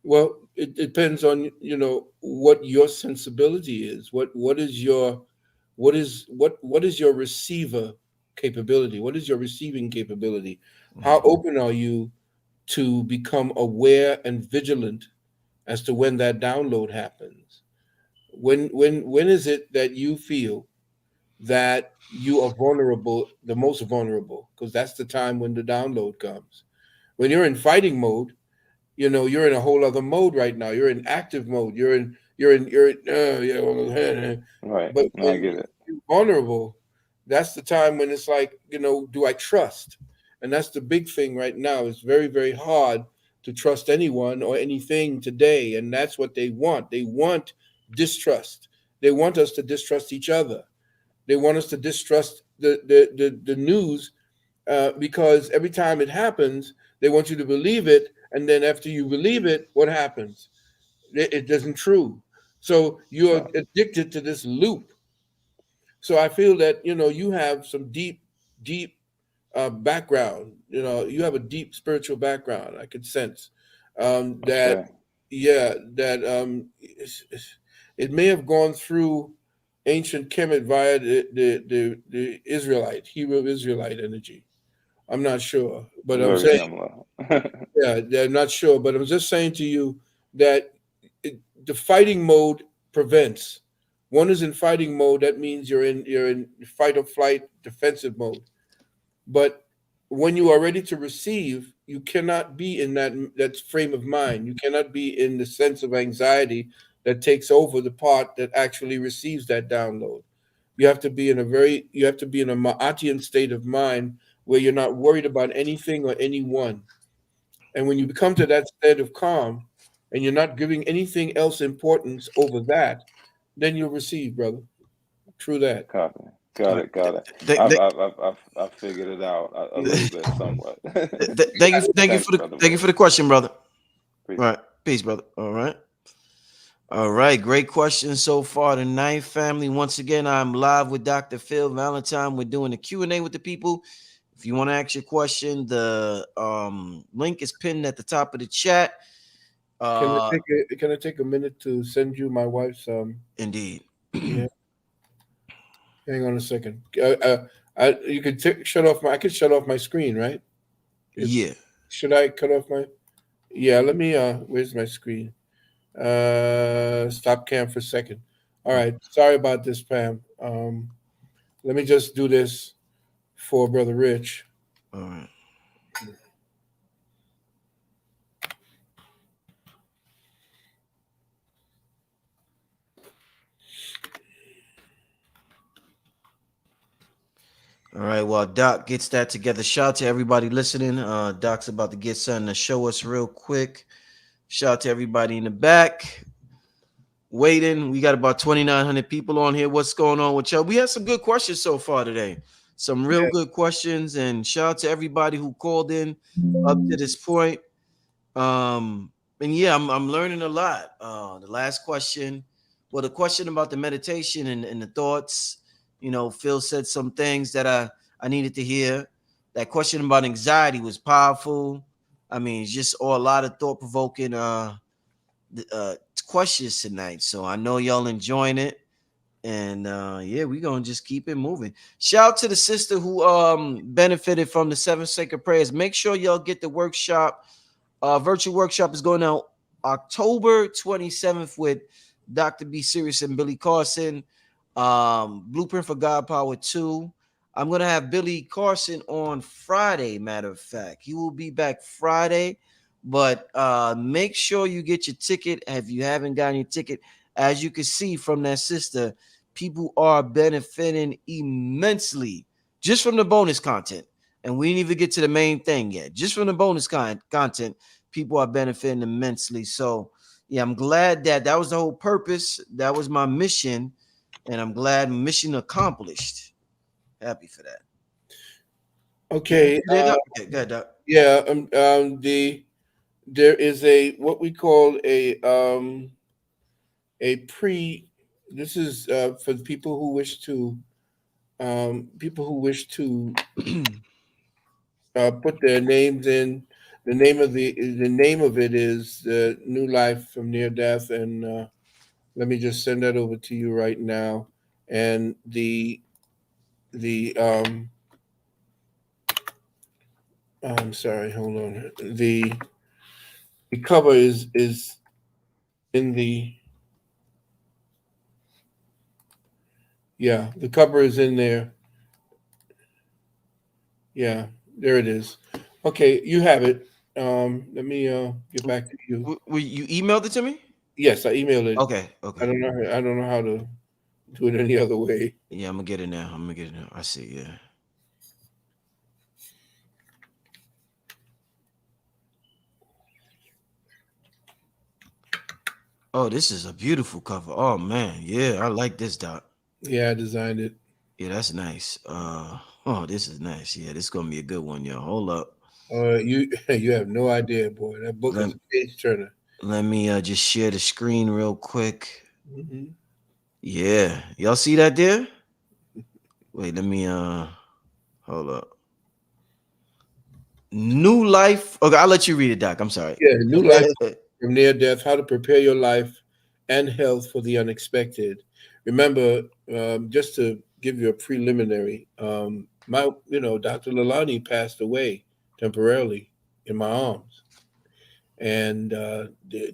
Well, it depends on, what your sensibility is. What is your receiver capability? What is your receiving capability? How open are you to become aware and vigilant as to when that download happens? When is it that you feel that you are vulnerable, the most vulnerable? Because that's the time when the download comes. When you're in fighting mode, you're in a whole other mode right now. You're in active mode. Yeah. Right. But No, I when get it. you're vulnerable, that's the time when it's like, do I trust? And that's the big thing right now. It's very, very hard to trust anyone or anything today. And that's what they want. They want distrust. They want us to distrust each other. They want us to distrust the news, because every time it happens, they want you to believe it, and then after you believe it, what happens? It isn't true. So you're Right. addicted to this loop. So I feel that you have some deep, deep background. You have a deep spiritual background. I could sense that. Okay. Yeah, that it may have gone through ancient Kemet via the Israelite, Hebrew Israelite energy. I'm not sure, but I'm Very saying, similar. yeah, I'm not sure, but I'm just saying to you that the fighting mode prevents. One is in fighting mode. That means you're in fight or flight defensive mode. But when you are ready to receive, you cannot be in that frame of mind. You cannot be in the sense of anxiety that takes over the part that actually receives that download. You have to be in a Ma'atian state of mind where you're not worried about anything or anyone. And when you come to that state of calm and you're not giving anything else importance over that, then you'll receive, brother. True that. Copy. All Got right. it. Got it. Th- I've th- I've I've I've, I've figured it out a little bit, somewhat. thank you, Thanks, brother thank you Rich. for the question, brother. Peace. All right, peace, brother. All right. All right, great questions so far tonight, family. Once again, I'm live with Dr. Phil Valentine. We're doing a Q&A with the people. If you want to ask your question, the link is pinned at the top of the chat. Can I take a minute to send you my wife's Indeed. yeah. Hang on a second. You could shut off my. I could shut off my screen, right? Yeah. Should I cut off my? Yeah. Let me. Where's my screen? Stop cam for a second. All right. Sorry about this, Pam. Let me just do this for Brother Rich. All right. All right. While Doc gets that together, shout out to everybody listening. Doc's about to get something to show us real quick. Shout out to everybody in the back waiting. We got about 2,900 people on here. What's going on with y'all? We had some good questions so far today. Some real good questions. And shout out to everybody who called in up to this point. And yeah, I'm learning a lot. The last question, well, the question about the meditation and the thoughts, Phil said some things that I needed to hear. That question about anxiety was powerful. I mean, it's just all a lot of thought-provoking questions tonight. So I know y'all enjoying it. And yeah, we're gonna just keep it moving. Shout out to the sister who benefited from the 7 sacred prayers. Make sure y'all get the workshop. Virtual workshop is going out October 27th with Dr. B. Serious and Billy Carson. Blueprint for GodPower 2. I'm gonna have Billy Carson on Friday. Matter of fact, he will be back Friday. But make sure you get your ticket if you haven't gotten your ticket. As you can see from that sister, people are benefiting immensely just from the bonus content. And we didn't even get to the main thing yet. Just from the bonus content, people are benefiting immensely. So, yeah, I'm glad that was the whole purpose. That was my mission. And I'm glad mission accomplished. Happy for that. Okay. There, Doc? Okay, good, Doc. Yeah. There is a what we call a pre. This is for the people who wish to put their names in. The name of it is New Life from Near Death, and let me just send that over to you right now. And the I'm sorry, hold on. The cover is in the yeah, the cover is in there. Yeah, there it is. Okay, you have it. Let me get back to you. You emailed it to me? Yes, I emailed it. Okay, I okay. don't know. I don't know how to do it any other way. Yeah, I'm gonna get it now. I'm gonna get it now. I see. Yeah. Oh, this is a beautiful cover. Oh man, yeah, I like this, Doc. Yeah, I designed it. Yeah, that's nice. Oh, this is nice. Yeah, this is gonna be a good one, yo. Hold up. You you have no idea, boy. That book is Let a page turner. Let me just share the screen real quick. Hmm. Yeah, y'all see that there? Wait, let me hold up. New life. Okay, I'll let you read it, Doc. I'm sorry. Yeah, New Life from Near Death: How to Prepare Your Life and Health for the Unexpected. Remember, just to give you a preliminary, Dr. Lalani passed away temporarily in my arms, and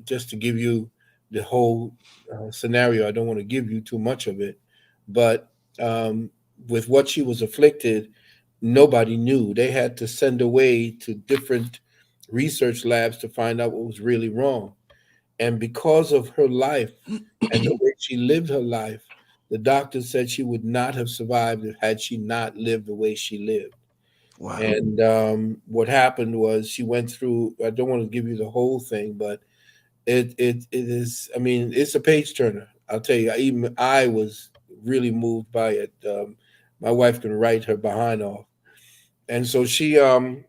just to give you the whole scenario, I don't want to give you too much of it, but um, with what she was afflicted, nobody knew. They had to send away to different research labs to find out what was really wrong. And because of her life and the way she lived her life, the doctor said she would not have survived had she not lived the way she lived. Wow. And what happened was she went through. I don't want to give you the whole thing, but it is. I mean, it's a page turner. I'll tell you. Even I was really moved by it. My wife can write her behind off, and so she weathered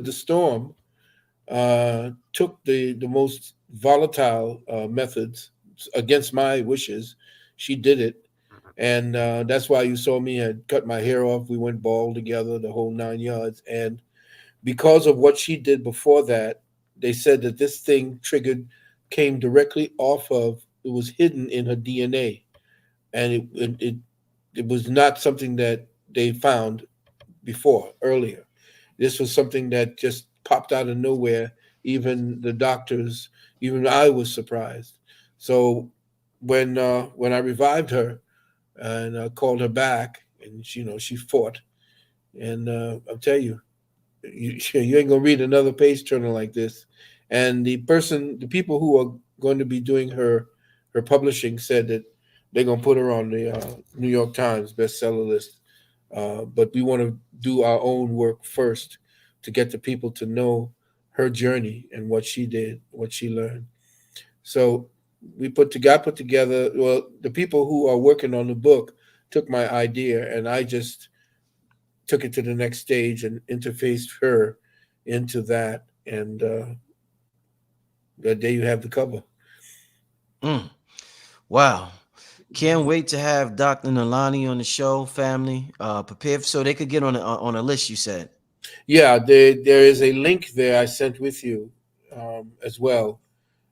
the storm, took the most volatile methods against my wishes. She did it, and that's why you saw me. I cut my hair off. We went bald together, the whole 9 yards. And because of what she did before that, they said that this thing came directly off of. It was hidden in her DNA, and it was not something that they found before earlier. This was something that just popped out of nowhere. Even the doctors, even I was surprised. So when I revived her and called her back, and she fought, and I'll tell you, you ain't gonna read another page turner like this. And the people who are going to be doing her publishing said that they're gonna put her on the New York Times bestseller list. But we want to do our own work first to get the people to know her journey and what she did, what she learned. So got put together. Well, the people who are working on the book took my idea, and I just took it to the next stage and interfaced her into that. And there you have the cover. Mm. Wow. Can't wait to have Dr. Nalani on the show, family. Prepare so they could get on a list, you said. Yeah, there is a link there I sent with you as well,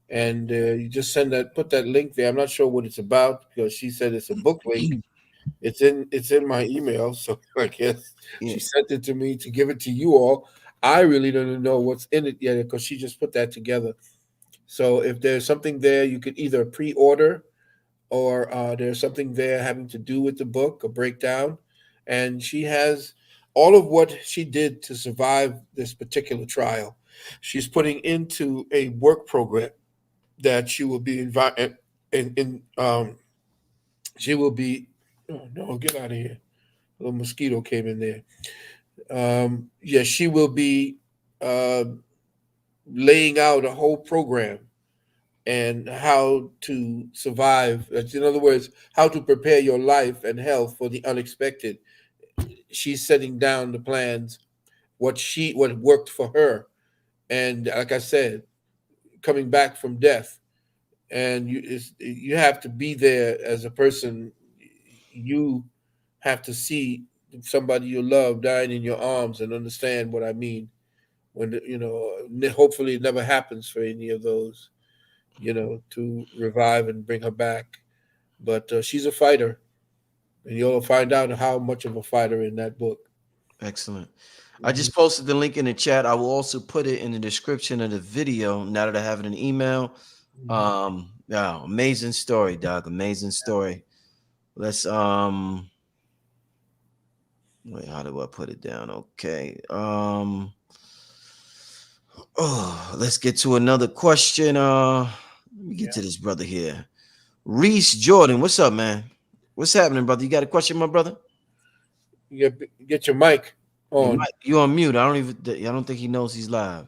and you just put that link there. I'm not sure what it's about because she said it's a book link. It's in my email, so I guess Yeah. she sent it to me to give it to you all. I really don't know what's in it yet because she just put that together. So if there's something there, you could either pre-order or there's something there having to do with the book, a breakdown. And she has all of what she did to survive this particular trial. She's putting into a work program that she will be invited in. She will be. Oh no! Get out of here! A little mosquito came in there. Yeah, she will be uh, laying out a whole program and how to survive. In other words, how to prepare your life and health for the unexpected. she's setting down the plans, what worked for her, and like I said, coming back from death, and you have to be there as a person. You have to see somebody you love dying in your arms and understand what I mean. When hopefully it never happens for any of those, to revive and bring her back. But she's a fighter, and you'll find out how much of a fighter in that book. Excellent. I just posted the link in the chat. I will also put it in the description of the video now that I have it in email. Yeah, amazing story, Doc. Amazing story. Let's wait, how do I put it down? Okay. Let's get to another question. Let me get to this brother here. Reese Jordan, what's up, man? What's happening, brother? You got a question, my brother? You get your mic on. You on mute. I don't think he knows he's live.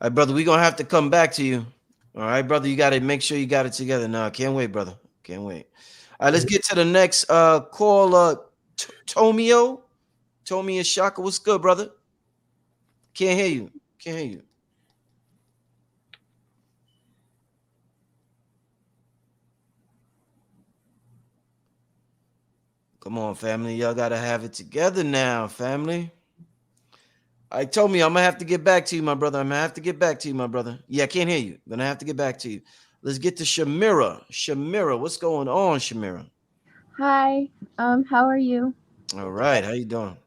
All right, brother, we're gonna have to come back to you. All right, brother, you gotta make sure you got it together. No, I can't wait, brother. Can't wait. All right, let's get to the next call. Tomio Shaka, what's good, brother? Can't hear you. Can't hear you. Come on, family. Y'all gotta have it together now, family. I told me I'm gonna have to get back to you, my brother. I'm gonna have to get back to you, my brother. Yeah, I can't hear you. I'm gonna have to get back to you. Let's get to Shamira. Shamira, what's going on, Shamira? Hi, how are you? All right, how you doing?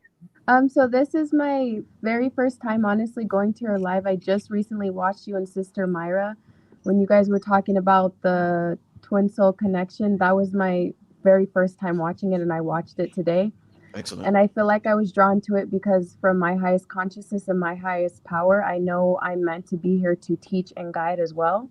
So this is my very first time honestly going to your live. I just recently watched you and Sister Myra when you guys were talking about the twin soul connection. That was my very first time watching it, and I watched it today. Excellent. And I feel like I was drawn to it because from my highest consciousness and my highest power, I know I'm meant to be here to teach and guide as well.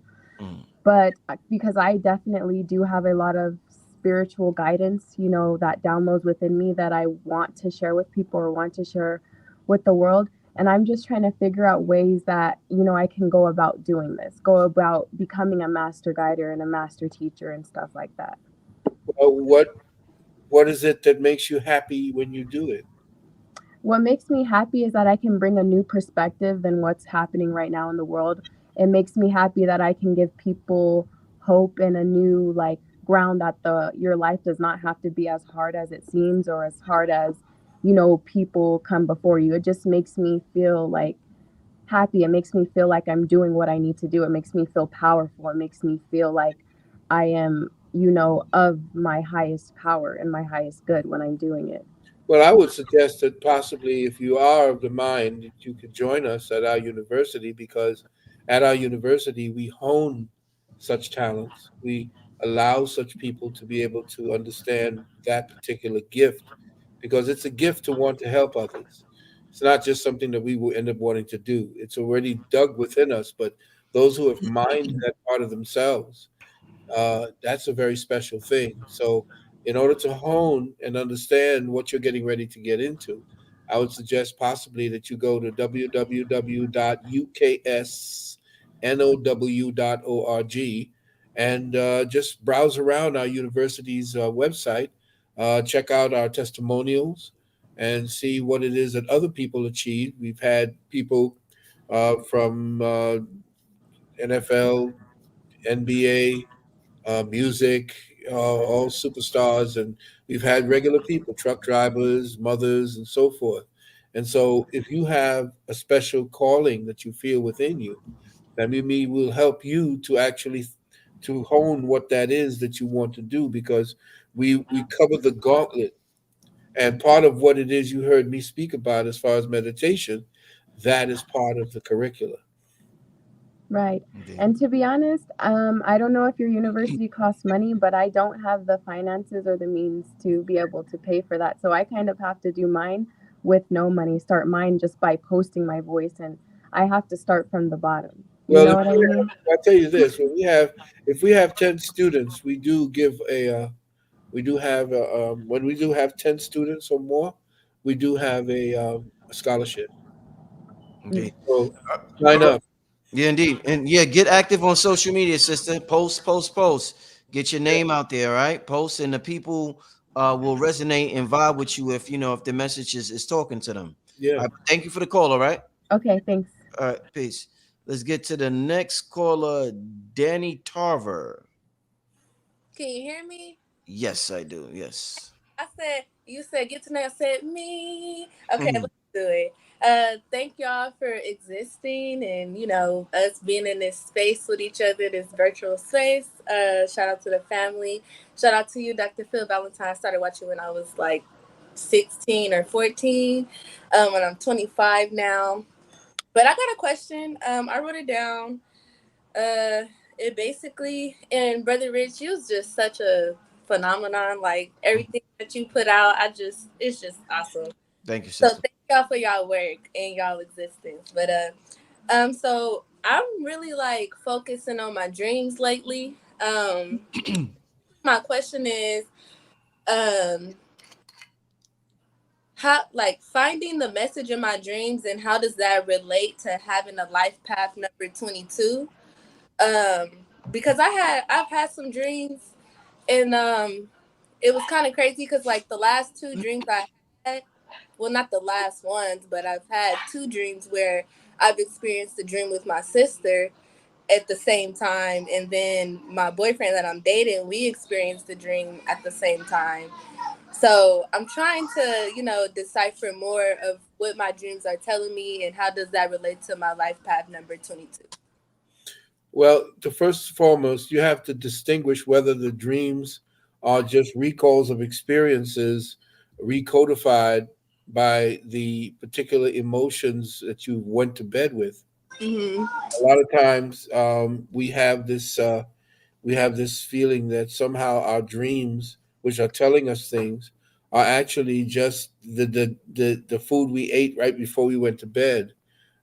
But because I definitely do have a lot of spiritual guidance, that downloads within me that I want to share with people or want to share with the world. And I'm just trying to figure out ways that, I can go about doing this, go about becoming a master guider and a master teacher and stuff like that. What is it that makes you happy when you do it? What makes me happy is that I can bring a new perspective than what's happening right now in the world. It makes me happy that I can give people hope and a new ground that your life does not have to be as hard as it seems or as hard as people come before you. It just makes me feel happy. It makes me feel like I'm doing what I need to do. It makes me feel powerful. It makes me feel like I am of my highest power and my highest good when I'm doing it. Well, I would suggest that possibly if you are of the mind, that you could join us at our university, because at our university we hone such talents. We allow such people to be able to understand that particular gift, because it's a gift to want to help others. It's not just something that we will end up wanting to do. It's already dug within us, but those who have mined that part of themselves, that's a very special thing. So, in order to hone and understand what you're getting ready to get into, I would suggest possibly that you go to www.uksnow.org and just browse around our university's website, check out our testimonials, and see what it is that other people achieve. We've had people from NFL, NBA, music, all superstars, and we've had regular people, truck drivers, mothers, and so forth. And so, if you have a special calling that you feel within you, that maybe will help you to actually to hone what that is that you want to do, because we cover the gauntlet. And part of what it is you heard me speak about as far as meditation, that is part of the curricula. Right. And to be honest, I don't know if your university costs money, but I don't have the finances or the means to be able to pay for that. So I kind of have to do mine with no money, start mine just by posting my voice, and I have to start from the bottom. You know what I mean? I'll tell you this: if we have 10 students, we do give when we do have 10 students or more, we do have a scholarship. Okay. So sign up. Yeah, indeed. And yeah, get active on social media, sister. Post, post, post. Get your Yeah, name out there, right? Post, and the people will resonate and vibe with you if you know if the message is talking to them. yeah. All right, thank you for the call, all right? Okay, thanks. All right, peace. Let's get to the next caller, Danny Tarver. Can you hear me? Yes, I do. Yes. I said, you said get to know. I said me. Okay, Mhm. let's do it. Thank y'all for existing and us being in this space with each other, this virtual space. Shout out to the family. Shout out to you, Dr. Phil Valentine. I started watching when I was like 16 or 14. And I'm 25 now. But I got a question. I wrote it down. Uh, it basically, and Brother Rich, you was just such a phenomenon. Like everything that you put out, it's just awesome. Thank you, So sister. thank y'all for y'all work and y'all existence. But so I'm really like focusing on my dreams lately. My question is, um, how like finding the message in my dreams and how does that relate to having a life path number 22? Um, because I've had some dreams and it was kind of crazy because like the last two dreams I had, well, not the last ones, but I've had two dreams where I've experienced a dream with my sister at the same time, and then my boyfriend that I'm dating, we experienced the dream at the same time. So I'm trying to, decipher more of what my dreams are telling me and how does that relate to my life path number 22. Well, the first and foremost, you have to distinguish whether the dreams are just recalls of experiences recodified by the particular emotions that you went to bed with. Mm-hmm. A lot of times, we have this feeling that somehow our dreams, which are telling us things, are actually just the food we ate right before we went to bed,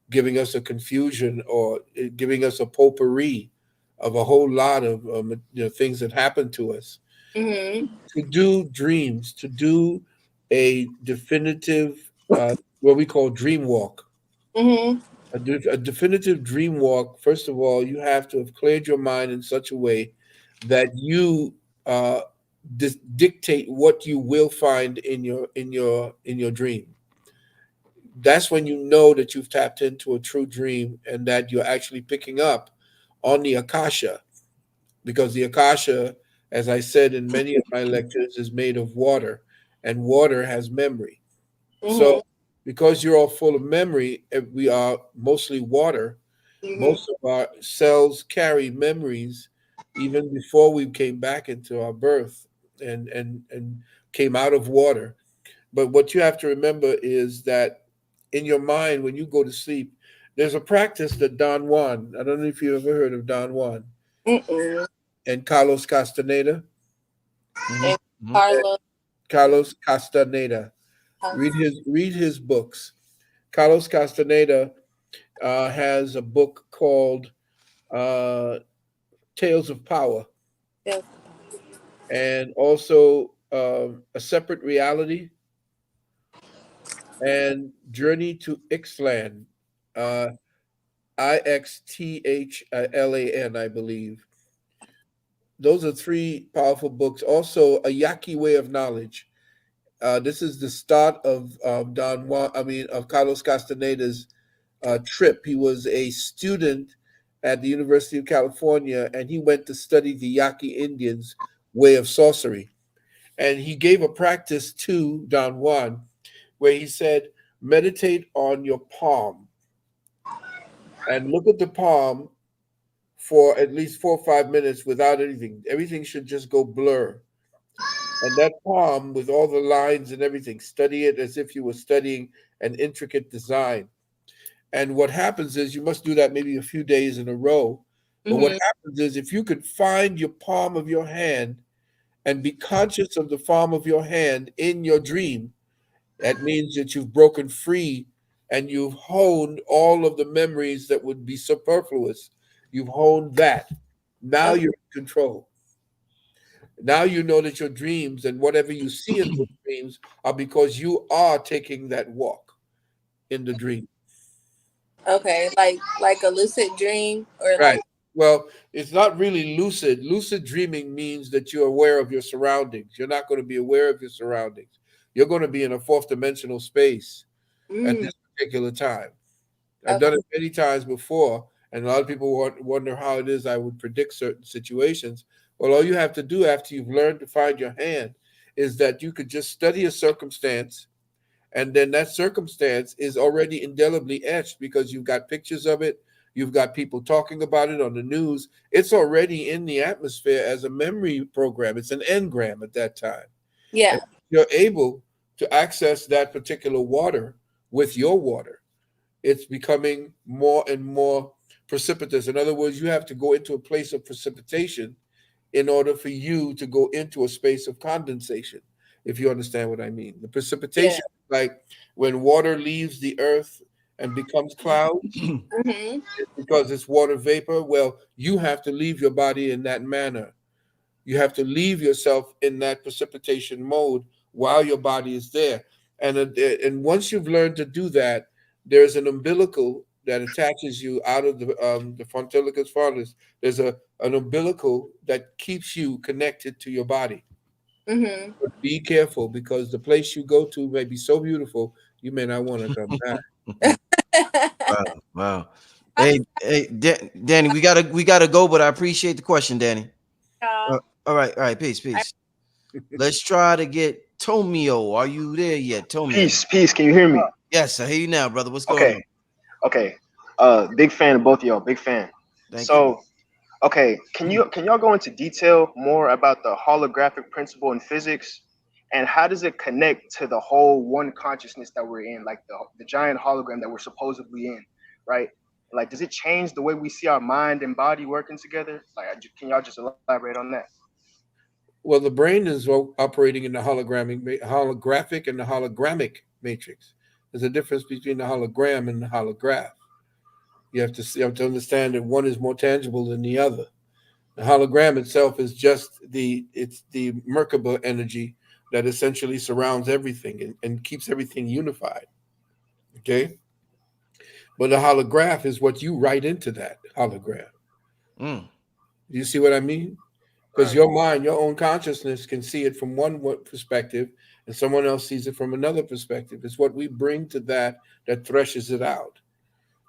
giving us a confusion or giving us a potpourri of a whole lot of things that happened to us. Mm-hmm. To do dreams, to do a definitive, what we call dream walk, Mm-hmm. a definitive dream walk. First of all, you have to have cleared your mind in such a way that you dictate what you will find in your dream. That's when you know that you've tapped into a true dream and that you're actually picking up on the akasha, because the akasha, as I said in many of my lectures, is made of water, and water has memory. Mm-hmm. So because you're all full of memory, we are mostly water. Mm-hmm. Most of our cells carry memories even before we came back into our birth and came out of water. But what you have to remember is that in your mind, when you go to sleep, there's a practice that Don Juan, I don't know if you ever heard of Don Juan Mm-mm. and Carlos Castaneda. Mhm, And mhm. Carlos. Carlos Castaneda. Read his books. Carlos Castaneda has a book called uh, Tales of Power, Yes. and also A Separate Reality and Journey to Ixtlan. Uh, Ixthalan, I believe. Those are three powerful books. Also, A Yaqui Way of Knowledge. This is the start of Don Juan, I mean, of Carlos Castaneda's trip. He was a student at the University of California, and he went to study the Yaqui Indians' way of sorcery. And he gave a practice to Don Juan where he said, meditate on your palm and look at the palm for at least 4 or 5 minutes without anything. Everything should just go blur. And that palm with all the lines and everything, study it as if you were studying an intricate design. And what happens is you must do that maybe a few days in a row. But what Mm-hmm. happens is if you could find your palm of your hand and be conscious of the palm of your hand in your dream, that means that you've broken free and you've honed all of the memories that would be superfluous. You've honed that. Now Okay. you're in control. Now you know that your dreams and whatever you see in those dreams are because you are taking that walk in the dream. Okay, like a lucid dream or Right. like. Well, it's not really lucid. Lucid dreaming means that you're aware of your surroundings. You're not going to be aware of your surroundings. You're going to be in a fourth dimensional space at Mm, this particular time. I've okay. done it many times before, and a lot of people wonder how it is I would predict certain situations. Well, all you have to do after you've learned to find your hand is that you could just study a circumstance, and then that circumstance is already indelibly etched because you've got pictures of it, you've got people talking about it on the news. It's already in the atmosphere as a memory program. It's an engram at that time. And Yeah. you're able to access that particular water with your water. It's becoming more and more precipitous. In other words, you have to go into a place of precipitation in order for you to go into a space of condensation, if you understand what I mean. The Yeah. precipitation, like when water leaves the earth and becomes clouds, Mhm. because it's water vapor. Well, you have to leave your body in that manner. You have to leave yourself in that precipitation mode while your body is there. And once you've learned to do that, there's an umbilical that attaches you out of the frontilicus frontis. There's an umbilical that keeps you connected to your body. Mhm. But be careful because the place you go to may be so beautiful, you may not want to come back. Wow, wow. Hey, Danny, we gotta go, but I appreciate the question, Danny. All right, peace, peace. Let's try to get Tomio. Are you there yet, Tomio? Peace, peace. Can you hear me? Yes, I hear you now, brother. What's going Okay, on? okay. Big fan of both of y'all. Big fan. Thank you. So, okay, can y'all go into detail more about the holographic principle in physics, and how does it connect to the whole one consciousness that we're in, like the giant hologram that we're supposedly in, right? Like, does it change the way we see our mind and body working together? Like, can y'all just elaborate on that? Well, the brain is operating in the holographic and the hologrammic matrix. There's a difference between the hologram and the holograph. You have to understand that one is more tangible than the other. The hologram itself is just it's the Merkaba energy that essentially surrounds everything and keeps everything unified. Okay, but the holograph is what you write into that hologram. Mm, Do you see what I mean? Because Right. your mind, your own consciousness can see it from one perspective and someone else sees it from another perspective. It's what we bring to that threshes it out.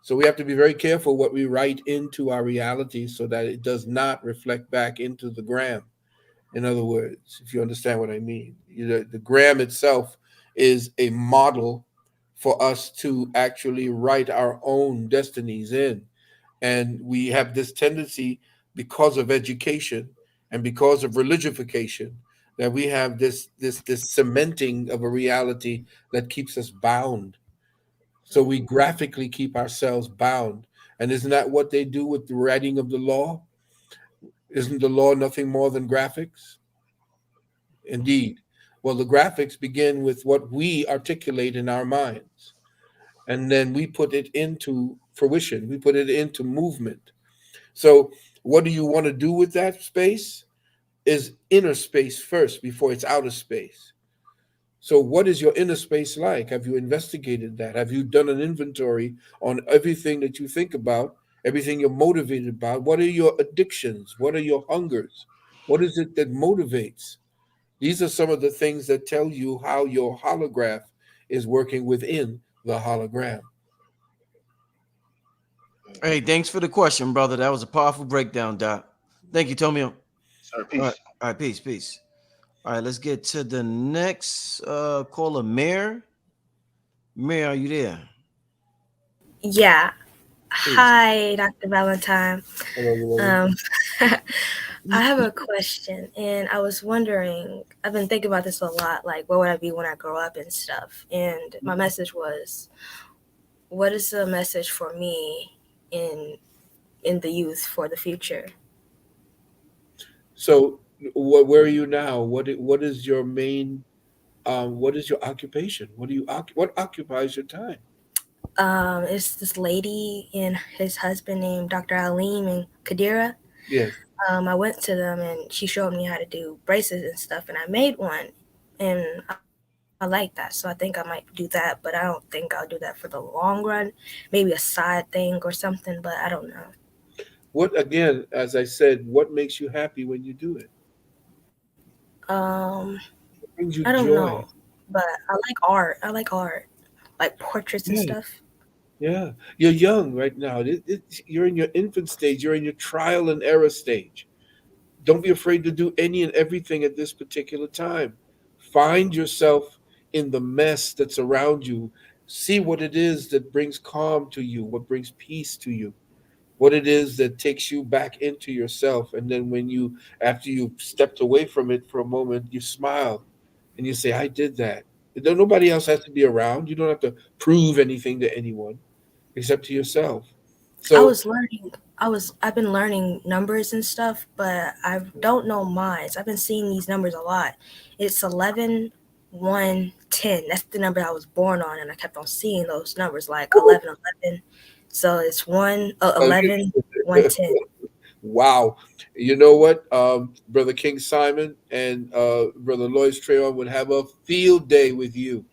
So we have to be very careful what we write into our reality so that it does not reflect back into the gram. In other words, if you understand what I mean, the gram itself is a model for us to actually write our own destinies in. And we have this tendency because of education and because of religification that we have this cementing of a reality that keeps us bound. So we graphically keep ourselves bound. And isn't that what they do with the writing of the law? Isn't the law nothing more than graphics? Indeed. Well, the graphics begin with what we articulate in our minds, and then we put it into fruition, we put it into movement. So, what do you want to do with that space? Is inner space first before it's outer space. So, what is your inner space like? Have you investigated that? Have you done an inventory on everything that you think about, everything you're motivated about? What are your addictions? What are your hungers? What is it that motivates? These are some of the things that tell you how your holograph is working within the hologram. Hey, thanks for the question, brother. That was a powerful breakdown, Doc. Thank you, Tomio. Sir, All right, peace. all right, peace, peace. All right, let's get to the next caller, Mayor. Mayor, are you there? Yeah. Peace. Hi, Dr. Valentine. Hello, beloved. Um, I have a question, and I was wondering, I've been thinking about this a lot, like, what would I be when I grow up and stuff? And my message was, what is the message for me in the youth for the future? So, where are you now? What is your main? What is your occupation? What occupies your time? It's this lady and his husband named Dr. Alim and Kadira. Yes. I went to them and she showed me how to do braces and stuff, and I made one. And I was I like that. So I think I might do that, but I don't think I'll do that for the long run. Maybe a side thing or something, but I don't know. What, again, as I said, what makes you happy when you do it? Um, What brings you I don't joy? know, but I like art. I like art, like portraits and Yeah, stuff. yeah. You're young right now. You're in your infant stage. You're in your trial and error stage. Don't be afraid to do any and everything at this particular time. Find yourself in the mess that's around you. See what it is that brings calm to you, what brings peace to you, what it is that takes you back into yourself. And then when you, after you've stepped away from it for a moment, you smile and you say, I did that. Nobody else has to be around. You don't have to prove anything to anyone except to yourself. I So, was learning. I've been learning numbers and stuff, but I don't know mines. I've been seeing these numbers a lot. It's 11, 1, 10. That's the number I was born on, and I kept on seeing those numbers like 11, 11. So it's 1, 11, 1, 10. wow. You know what? Brother King Simon and Brother Lois Treyon would have a field day with you.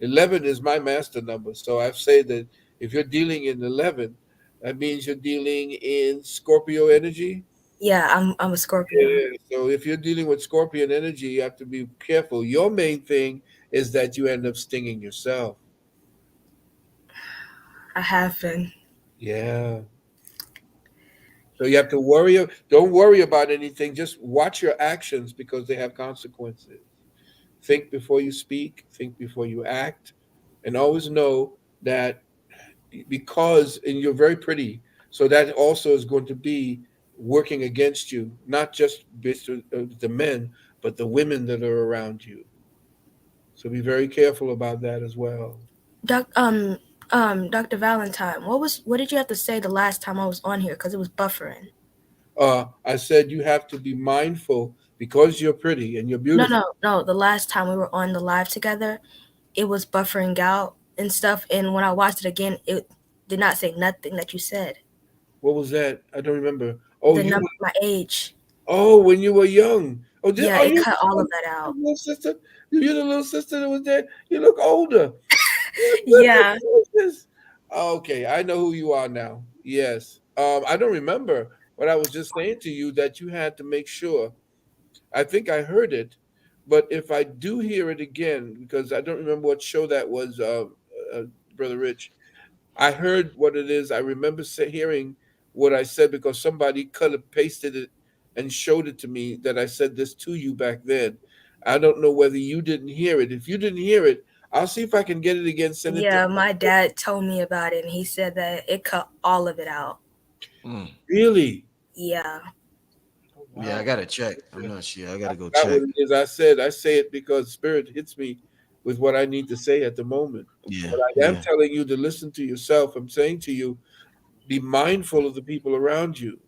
11 is my master number. So I say that if you're dealing in 11, that means you're dealing in Scorpio energy. Yeah, I'm a Scorpio. Yeah. So if you're dealing with Scorpion energy, you have to be careful. Your main thing is that you end up stinging yourself. I have been. Yeah. So you have to worry. Don't worry about anything. Just watch your actions because they have consequences. Think before you speak, think before you act, and always know that because, and you're very pretty, so that also is going to be working against you, not just the men, but the women that are around you. So be very careful about that as well. Doc, Dr. Valentine, what did you have to say the last time I was on here? Because it was buffering. I said you have to be mindful because you're pretty and you're No, beautiful. no, no. The last time we were on the live together, it was buffering out and stuff. And when I watched it again, it did not say nothing that you said. What was that? I don't remember. Oh, The number, my age. oh, when you were young. Oh, Yeah, are it you cut all of that the out. little sister? You're the little sister that was there. You look older. My goodness Yeah. gracious. Okay, I know who you are now. Yes. I don't remember, but I was just saying to you that you had to make sure. I think I heard it, but if I do hear it again, because I don't remember what show that was, uh, Brother Rich, I heard what it is. I remember hearing what I said because somebody cut and pasted it and showed it to me that I said this to you back then. I don't know whether you didn't hear it. If you didn't hear it, I'll see if I can get it again. Send it to. Yeah, my dad told me about it and he said that it cut all of it out. Really? Yeah. Yeah, I Wow. gotta check. I'm not sure. I I gotta go forgot check. what it is I said. I say it because Spirit hits me with what I need to say at the moment. Yeah, But I am yeah. telling you to listen to yourself. I'm saying to you, be mindful of the people around you,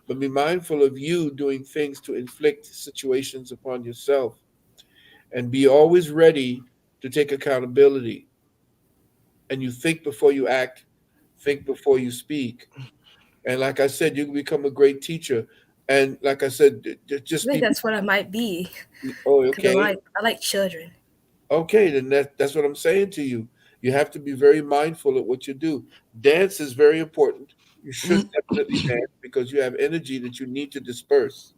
but be mindful of you doing things to inflict situations upon yourself. And be always ready to take accountability. And you think before you act, think before you speak. And like I said, you can become a great teacher. And like I said, I just think be. that's what I might be Oh, because okay. I like children. Okay, then that's what I'm saying to you. You have to be very mindful of what you do. Dance is very important. You should definitely dance because you have energy that you need to disperse.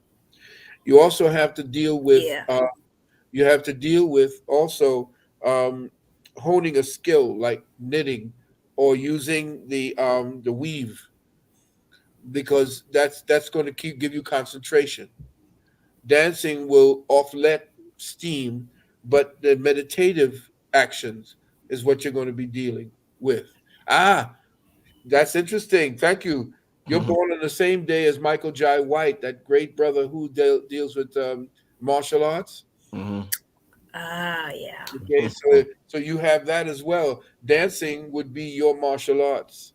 You also have to deal with Yeah. also honing a skill like knitting or using the weave because that's going to give you concentration. Dancing will offlet steam, but the meditative actions is what you're going to be dealing with. Ah, that's interesting. Thank you. You're born on the same day as Michael Jai White, that great brother who deals with martial arts. Mm-hmm. Ah, yeah. Okay, so you have that as well. Dancing would be your martial arts.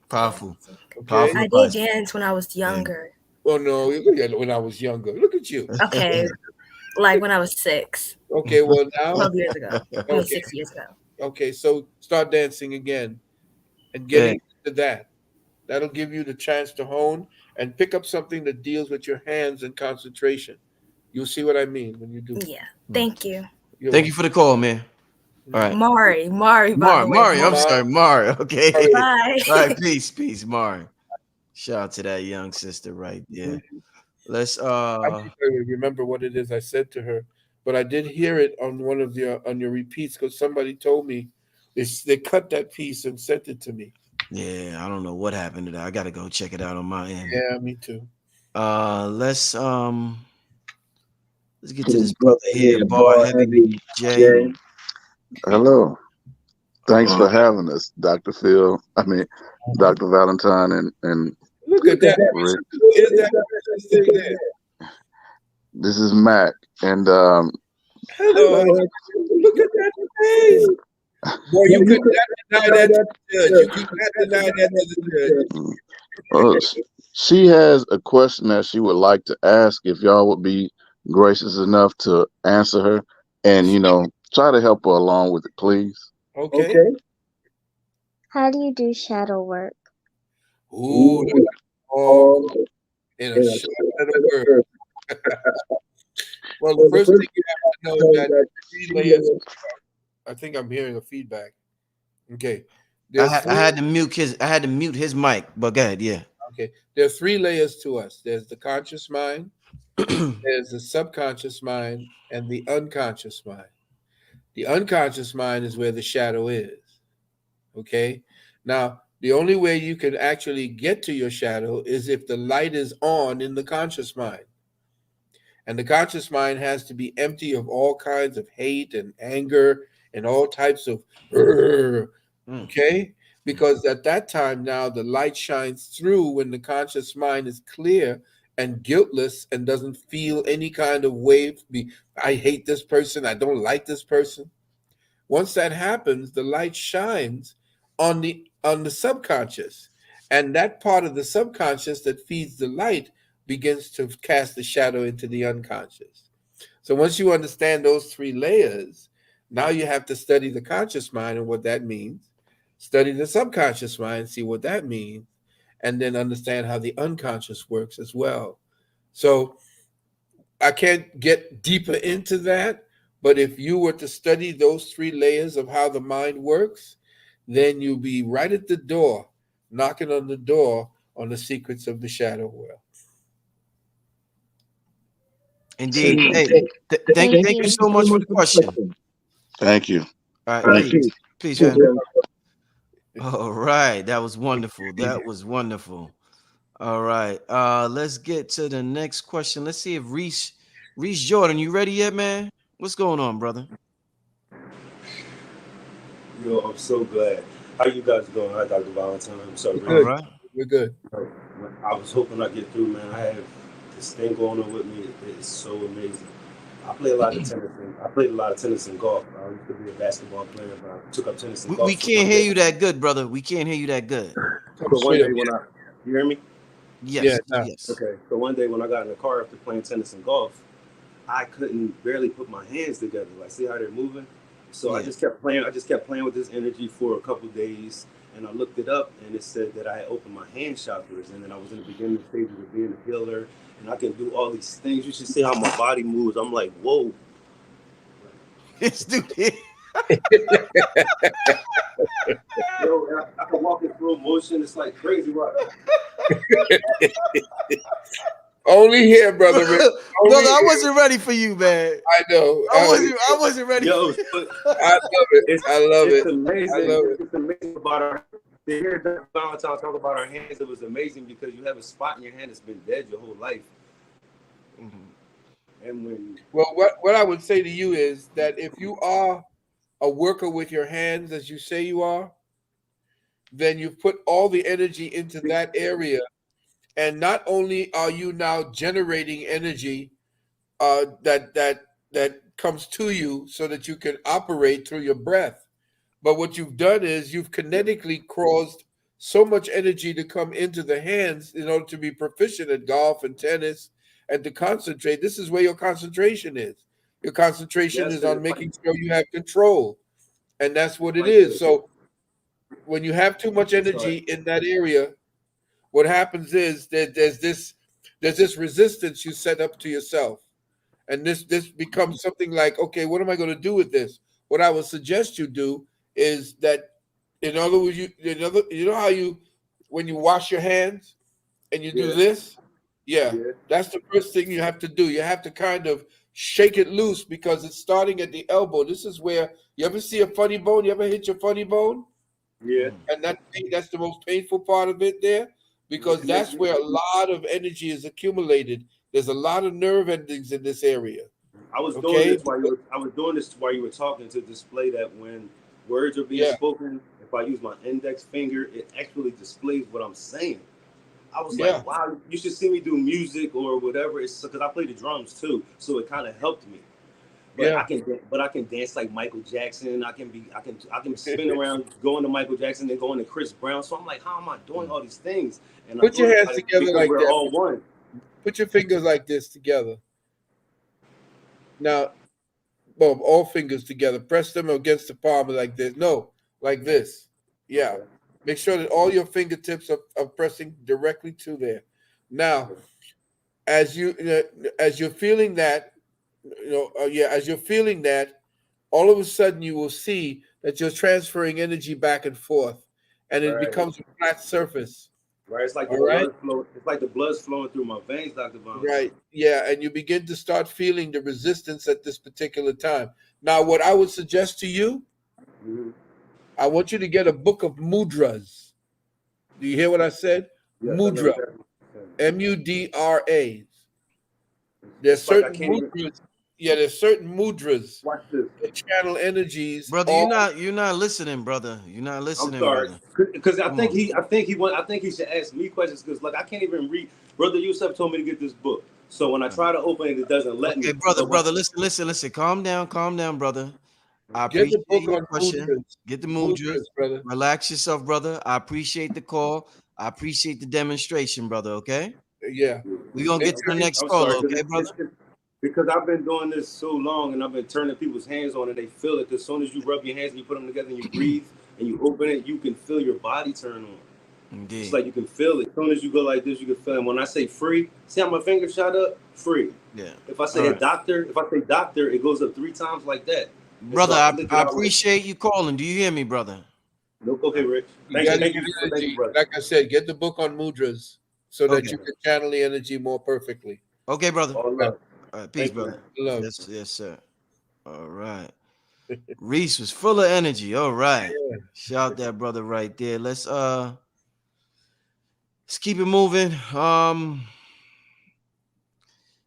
Powerful, Okay. powerful I did advice. dance when I was Yeah. younger. Oh no, look at when I was younger. Look at you. Okay, like when I was 6, Okay, well now, 12 years ago. I mean, okay, 6 years ago. okay. So start dancing again and Yeah. getting to that. That'll give you the chance to hone and pick up something that deals with your hands and concentration. You'll see what I mean when you do. Yeah. Thank you. You're Thank you welcome. for the call, man. All right. Mari, by the way. Mari. I'm sorry, Mari. Okay. Bye. All right. Peace, Mari. Shout out to that young sister right there. Let's I don't remember what it is I said to her, but I did hear it on one of your repeats because somebody told me they cut that piece and sent it to me. Yeah, I don't know what happened to that. I gotta go check it out on my end. Yeah, me too. Let's get to this brother here, Bar Heavy J. Hello. Thanks for having us, Dr. Phil. I mean, Dr. Valentine and Look at that. Is that thing there? This is Mac. And Hello. Look at that face. Boy, you could not deny that to the judge. You could not deny that to the judge. she has a question that she would like to ask if y'all would be gracious enough to answer her and, try to help her along with it, please. Okay. How do you do shadow work? Ooh, in a short little word. Well, the first thing you have to know is that 3 layers. I think I'm hearing a feedback. Okay. I had to mute his mic, but go ahead, yeah. Okay. There are 3 layers to us. There's the conscious mind, there's the subconscious mind, and the unconscious mind. The unconscious mind is where the shadow is. Okay. Now, the only way you can actually get to your shadow is if the light is on in the conscious mind. And the conscious mind has to be empty of all kinds of hate and anger and all types of, okay? Because at that time now, the light shines through when the conscious mind is clear and guiltless and doesn't feel any kind of wave. I hate this person. I don't like this person. Once that happens, the light shines on the subconscious, and that part of the subconscious that feeds the light begins to cast the shadow into the unconscious. So once you understand those 3 layers, now you have to study the conscious mind and what that means, study the subconscious mind, see what that means, and then understand how the unconscious works as well. So I can't get deeper into that, but if you were to study those 3 layers of how the mind works, then you'll be right at the door, knocking on the door on the secrets of the shadow world. Indeed. Hey, thank you so much for the question. Thank you. All right, please. All right, that was wonderful. All right, let's get to the next question. Let's see if Reese Jordan, you ready yet, man? What's going on, brother? Yo, I'm so glad. How you guys doing? Hi, Dr. Valentine. I'm sorry. All right. We're good. I was hoping I'd get through, man. I have this thing going on with me. It's so amazing. I play a lot of tennis. I played a lot of tennis and golf. I used to be a basketball player, but I took up tennis and golf. We can't hear you that good, brother. We can't hear you that good. So one day when you hear me? Yes. Okay. So one day when I got in the car after playing tennis and golf, I couldn't barely put my hands together. Like, see how they're moving? So I just kept playing. I just kept playing with this energy for a couple of days, and I looked it up, and it said that I had opened my hand chakras, and then I was in the beginning stages of being a healer, and I can do all these things. You should see how my body moves. I'm like, whoa. This dude here. Yo, I can walk in slow motion. It's like crazy, right? Only here, brother. Brother, I wasn't ready for you, man. I know. I wasn't ready. Yo, I love it. I love it. It's amazing. I love it. It's amazing about our. To hear Dr. Valentine talk about our hands, it was amazing because you have a spot in your hand that's been dead your whole life. And when what I would say to you is that if you are a worker with your hands, as you say you are, then you've put all the energy into that area. And not only are you now generating energy that comes to you so that you can operate through your breath, but what you've done is you've kinetically caused so much energy to come into the hands in order to be proficient at golf and tennis and to concentrate. This is where your concentration is. Your concentration is on making sure you have control. And that's what it is. So when you have too much energy in that area, what happens is that there's this resistance you set up to yourself. And this becomes something like, okay, what am I going to do with this? what I would suggest you do is that, in other words, you know how when you wash your hands and you do this, that's the first thing you have to do. You have to kind of shake it loose because it's starting at the elbow. This is where you ever see a funny bone. You ever hit your funny bone? Yeah. And that's the most painful part of it there, because that's where a lot of energy is accumulated. There's a lot of nerve endings in this area. I was doing this while you were talking to display that when words are being spoken, if I use my index finger, it actually displays what I'm saying. I was like, wow, you should see me do music or whatever. It's because I play the drums too, so it kind of helped me. But I can dance like Michael Jackson. I can spin around going to Michael Jackson and going to Chris Brown. So I'm like, how am I doing all these things? And Put your hands together because like we're that. all one. Put your fingers like this together. Now, boom, all fingers together. Press them against the palm like this. No, like this. Yeah. Okay. Make sure that all your fingertips are pressing directly to there. Now, as you're feeling that, as you're feeling that, all of a sudden you will see that you're transferring energy back and forth, and it becomes a flat surface. Right, it's like the blood flow. It's like the blood's flowing through my veins, Dr. Valentine. Right, yeah, and you begin to start feeling the resistance at this particular time. Now, what I would suggest to you, I want you to get a book of mudras. Do you hear what I said? Yes, Mudra, M-U-D-R-A. There's certain mudras. Yeah, there's certain mudras that channel energies. Brother, you're not listening, brother. You're not listening. I'm sorry, brother. because I think he should ask me questions because like I can't even read. Brother Yusuf told me to get this book, so when I try to open it, it doesn't let me. Okay, brother, listen. Calm down, brother. I Get the appreciate book your on question. mudras. Get the mudras. Mudras, brother. Relax yourself, brother. I appreciate the call. I appreciate the demonstration, brother. Okay. Yeah. We're gonna get to the next I'm caller, sorry, okay, brother? because I've been doing this so long and I've been turning people's hands on and they feel it. As soon as you rub your hands and you put them together and you breathe and you open it, you can feel your body turn on. Indeed. It's like you can feel it. As soon as you go like this, you can feel it. And when I say free, see how my finger shot up? Free. Yeah. If I say doctor, it goes up 3 times like that. Brother, I appreciate you calling. Do you hear me, brother? Okay, Rich. Thank you, brother. Like I said, get the book on mudras so that you can channel the energy more perfectly. Okay, brother. All right. All right, peace, brother. Love. Yes, sir. All right. Reese was full of energy. All right. Yeah. Shout that brother right there. Let's keep it moving.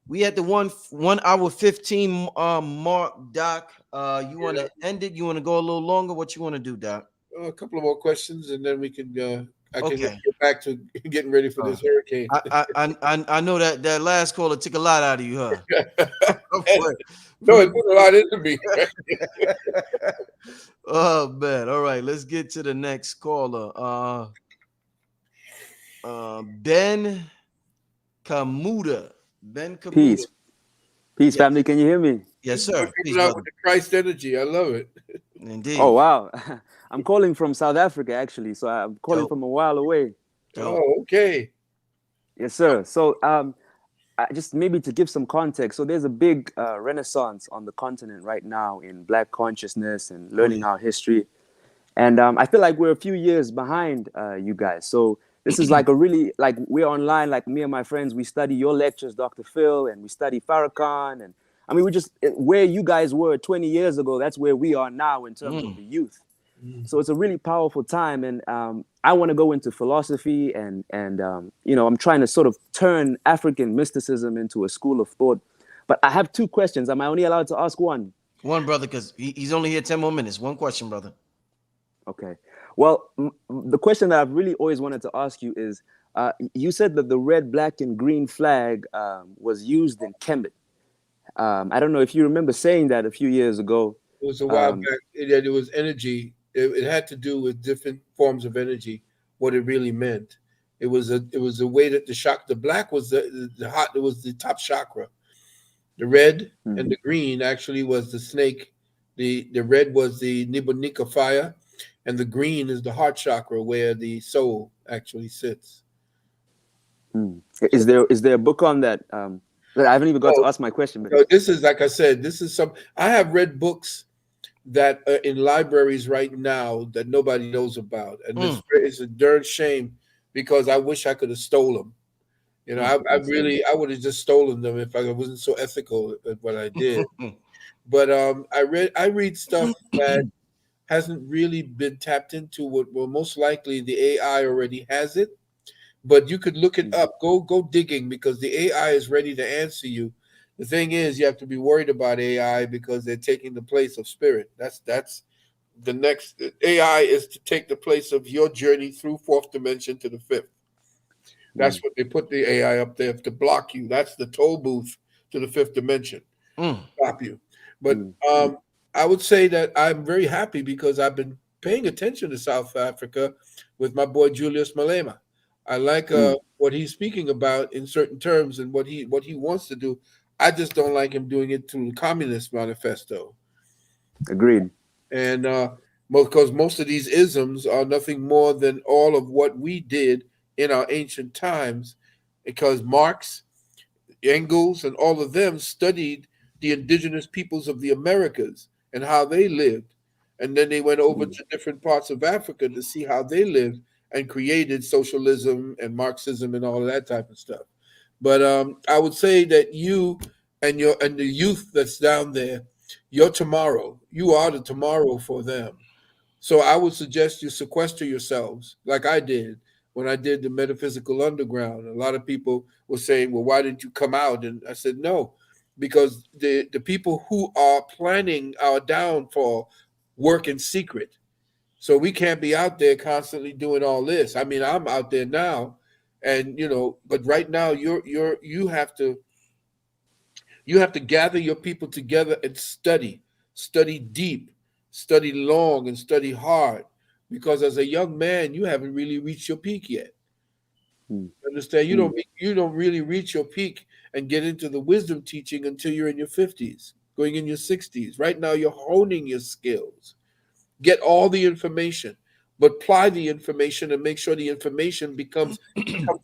We at the 1 hour 15 mark, Doc. You want to end it? You want to go a little longer? What you want to do, Doc? A couple of more questions, and then we can. I can Okay. get back to getting ready for this hurricane. I know that last caller took a lot out of you, huh? No, it put a lot into me. Oh man! All right, let's get to the next caller. Ben Kamuda. Ben Kamuda. Peace, family. Can you hear me? Yes, sir. Coming out with the Christ energy. I love it. Indeed. Oh wow! I'm calling from South Africa actually, so I'm calling from a while away. Oh, okay. Yes, sir. So just maybe to give some context, so there's a big renaissance on the continent right now in Black consciousness and learning our history, and I feel like we're a few years behind you guys. So this is like we're online, like me and my friends, we study your lectures, Dr. Phil, and we study Farrakhan, and I mean, we just where you guys were 20 years ago, that's where we are now in terms of the youth. So it's a really powerful time, and I want to go into philosophy, and I'm trying to sort of turn African mysticism into a school of thought. But I have 2 questions. Am I only allowed to ask one? One, brother, because he's only here 10 more minutes. One question, brother. Okay. Well, the question that I've really always wanted to ask you is, you said that the red, black, and green flag was used in Kemet. I don't know if you remember saying that a few years ago. It was a while back. It was energy. It had to do with different forms of energy. What it really meant. It was a way that the black was the hot. It was the top chakra. The red and the green actually was the snake. The red was the Nibonika fire, and the green is the heart chakra where the soul actually sits. Is there a book on that? I haven't even got to ask my question. But no, this is like I said. This is I have read books that are in libraries right now that nobody knows about, and it's a darn shame because I wish I could have stolen them. You know, I would have just stolen them if I wasn't so ethical at what I did. But I read stuff that hasn't really been tapped into. What well, most likely the AI already has it, but you could look it up. Go digging because the AI is ready to answer you. The thing is, you have to be worried about AI because they're taking the place of spirit. That's the next. AI is to take the place of your journey through fourth dimension to the fifth. That's what they put the AI up there to block you. That's the toll booth to the fifth dimension. Stop you. But I would say that I'm very happy because I've been paying attention to South Africa with my boy Julius Malema. I like what he's speaking about in certain terms and what he wants to do. I just don't like him doing it through the Communist Manifesto. Agreed. And because most of these isms are nothing more than all of what we did in our ancient times, because Marx, Engels, and all of them studied the indigenous peoples of the Americas and how they lived. And then they went over to different parts of Africa to see how they lived and created socialism and Marxism and all of that type of stuff. But I would say that you and the youth that's down there, your tomorrow, you are the tomorrow for them. So I would suggest you sequester yourselves like I did when I did the Metaphysical Underground. A lot of people were saying, well, why didn't you come out? And I said, no, because the people who are planning our downfall work in secret. So we can't be out there constantly doing all this. I mean, I'm out there now, and but right now you have to gather your people together and study deep, study long, and study hard. Because as a young man, you haven't really reached your peak yet. Understand? You don't really reach your peak and get into the wisdom teaching until you're in your 50s, going in your 60s. Right now, you're honing your skills. Get all the information, but apply the information and make sure the information comes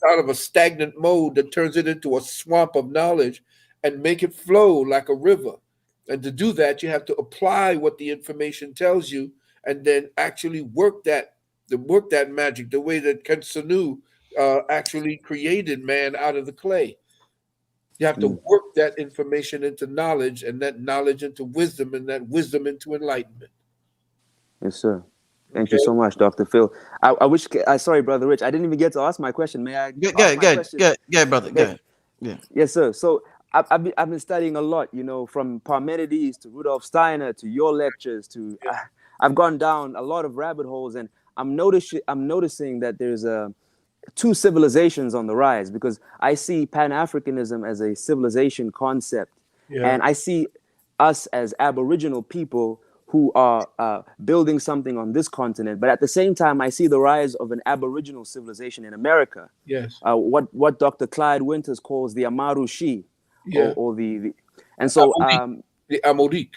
out of a stagnant mode that turns it into a swamp of knowledge and make it flow like a river. And to do that, you have to apply what the information tells you and then actually work that magic the way that Ken Sanu actually created man out of the clay. You have to work that information into knowledge and that knowledge into wisdom and that wisdom into enlightenment. Yes, sir. Thank you so much, Dr. Phil. I wish, sorry, Brother Rich, I didn't even get to ask my question. May I ask my question? Yeah, brother. Go ahead. Yeah. Yes, sir. So I've been studying a lot, from Parmenides to Rudolf Steiner to your lectures to I've gone down a lot of rabbit holes, and I'm noticing that there's two civilizations on the rise, because I see Pan-Africanism as a civilization concept, and I see us as Aboriginal people who are building something on this continent. But at the same time, I see the rise of an Aboriginal civilization in America. Yes. What Dr. Clyde Winters calls the Amarushi, or the and so the Amorik.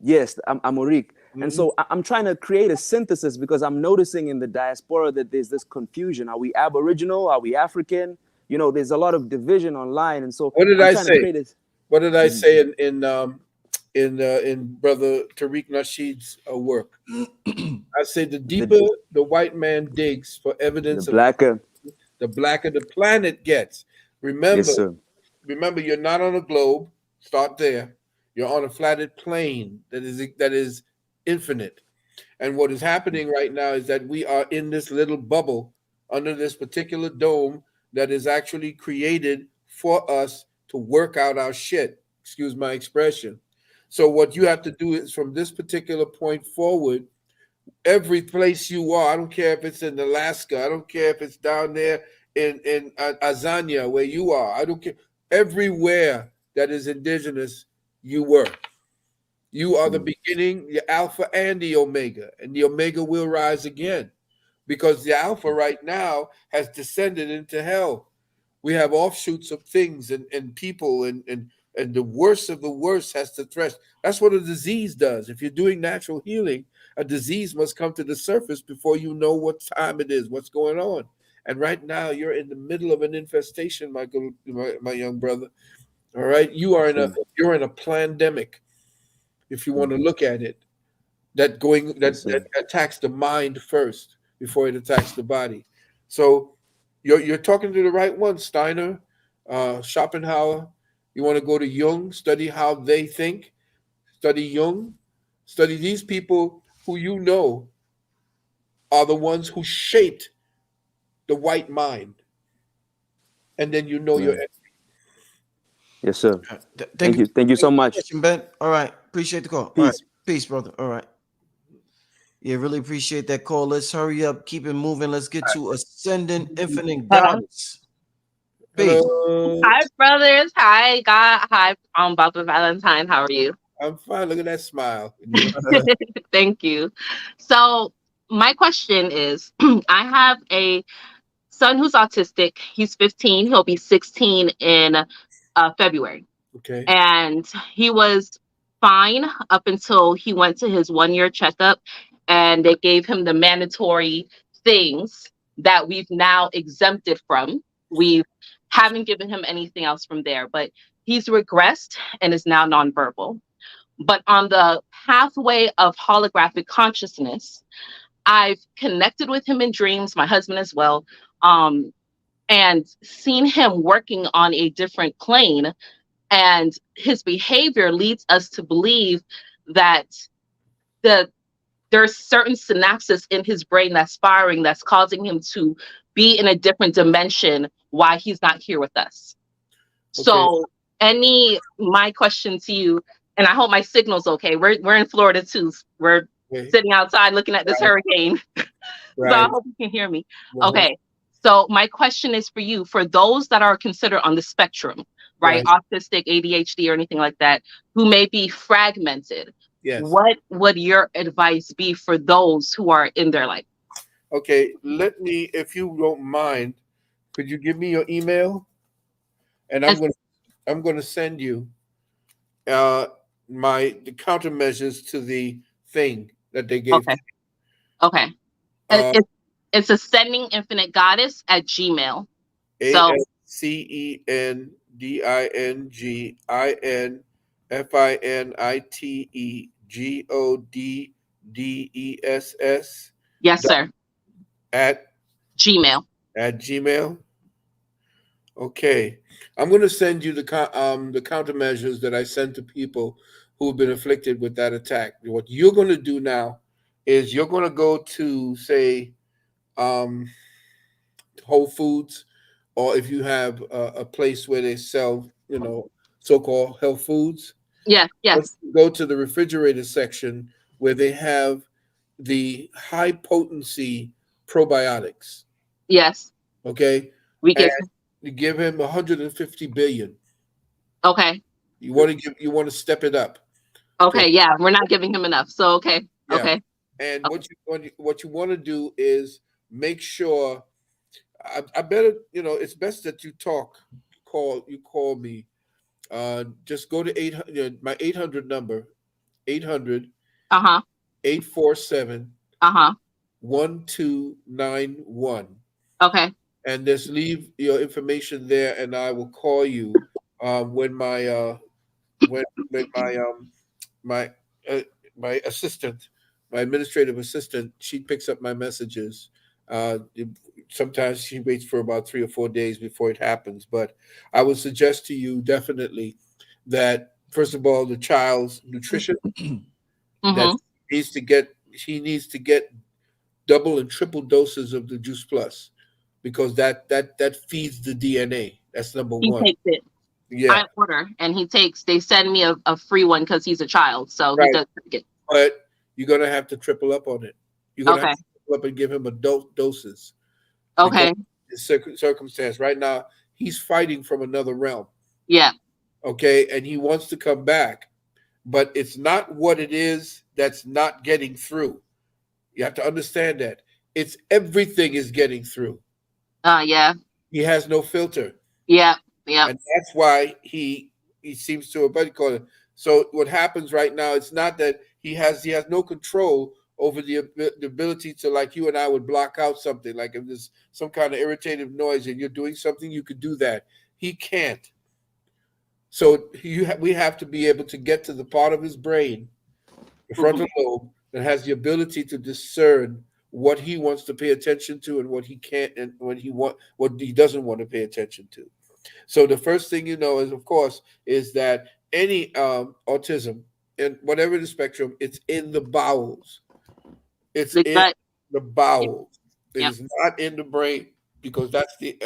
Yes, the Amorik. And so I'm trying to create a synthesis, because I'm noticing in the diaspora that there's this confusion. Are we Aboriginal? Are we African? There's a lot of division online. And so what did I'm I trying say? to create this. What did I say in Brother Tariq Nasheed's work? I say the deeper the white man digs for evidence, the blacker the planet gets. Remember, yes, sir. Remember, you're not on a globe. Start there. You're on a flatted plane that is infinite. And what is happening right now is that we are in this little bubble under this particular dome that is actually created for us to work out our shit. Excuse my expression. So what you have to do is, from this particular point forward, every place you are, I don't care if it's in Alaska, I don't care if it's down there in Azania where you are, I don't care. Everywhere that is indigenous, you were. You are the beginning, the Alpha and the Omega, and the Omega will rise again, because the Alpha right now has descended into hell. We have offshoots of things and people and the worst of the worst has to thresh. That's what a disease does. If you're doing natural healing, a disease must come to the surface before you know what time it is, what's going on. And right now, you're in the middle of an infestation, my young brother. All right, you're in a pandemic, if you want to look at it. that attacks the mind first before it attacks the body. So you're talking to the right one, Steiner, Schopenhauer. You want to go to Jung, study how they think, study Jung, study these people who you know are the ones who shaped the white mind, and then you know your Right. Yes, sir. Thank you. Thank you so much. Question, Ben. All right. Appreciate the call. All right. Peace. Peace, brother. All right. Yeah, really appreciate that call. Let's hurry up, keep it moving. Let's get to Ascending Infinite Goddess. Peace. Hi, brothers. Hi, God. Hi, Baba Valentine. How are you? I'm fine. Look at that smile. Thank you. So, my question is I have a son who's autistic. He's 15. He'll be 16 in February. Okay. And he was fine up until he went to his 1-year checkup and they gave him the mandatory things that we've now exempted from. We haven't given him anything else from there, but he's regressed and is now nonverbal. But on the pathway of holographic consciousness, I've connected with him in dreams, my husband as well, and seen him working on a different plane. And his behavior leads us to believe that there are certain synapses in his brain that's firing, that's causing him to be in a different dimension while he's not here with us. Okay. So my question to you, and I hope my signal's okay. We're in Florida too. We're sitting outside looking at this hurricane. So I hope you can hear me. Okay. So my question is for you, for those that are considered on the spectrum, right? Autistic, ADHD, or anything like that, who may be fragmented. Yes. What would your advice be for those who are in their life? Okay, if you don't mind, could you give me your email? And I'm going to send you the countermeasures to the thing that they gave. Okay. Okay. It's Ascending Infinite Goddess at Gmail. So ASCENDINGINFINITEGODDESS. Yes, sir. At Gmail. At Gmail. Okay, I'm going to send you the countermeasures that I send to people who have been afflicted with that attack. What you're going to do now is you're going to go to, say, Whole Foods, or if you have a place where they sell, so-called health foods. Yeah, yes. Go to the refrigerator section where they have the high potency probiotics. Yes. Okay. You give him 150 billion. Okay. You want to step it up. Okay. Yeah, we're not giving him enough. So okay. Yeah. Okay. And what you want to do is make sure. I better, it's best that you call me. Just go to 800, my 800 number, 800 847 1291. Okay. And just leave your information there, and I will call you when my my assistant, my administrative assistant, she picks up my messages. Sometimes she waits for about 3 or 4 days before it happens. But I would suggest to you definitely that, first of all, the child's nutrition, that he needs to get double and triple doses of the Juice Plus, because that feeds the DNA. That's number one. He takes it. Yeah. I order, and they send me a free one because he's a child. So he does take it. But you're going to have to triple up on it. You're going to have to triple up and give him doses. Okay. His circumstance right now, he's fighting from another realm. Yeah. Okay. And he wants to come back, but it's not what it is that's not getting through. You have to understand that. It's everything is getting through. Yeah. He has no filter. Yeah. Yeah. And that's why he seems to, what do you call it? So what happens right now, it's not that he has no control over the ability to, like you and I would block out something. Like if there's some kind of irritative noise and you're doing something, you could do that. He can't. So we have to be able to get to the part of his brain, the frontal lobe, and has the ability to discern what he wants to pay attention to and what he can't, and what he doesn't want to pay attention to. So the first thing you know is, of course, is that any autism, and whatever the spectrum, it's in the bowels. It's The in gut. the bowels. It Yep. is not in the brain, because that's the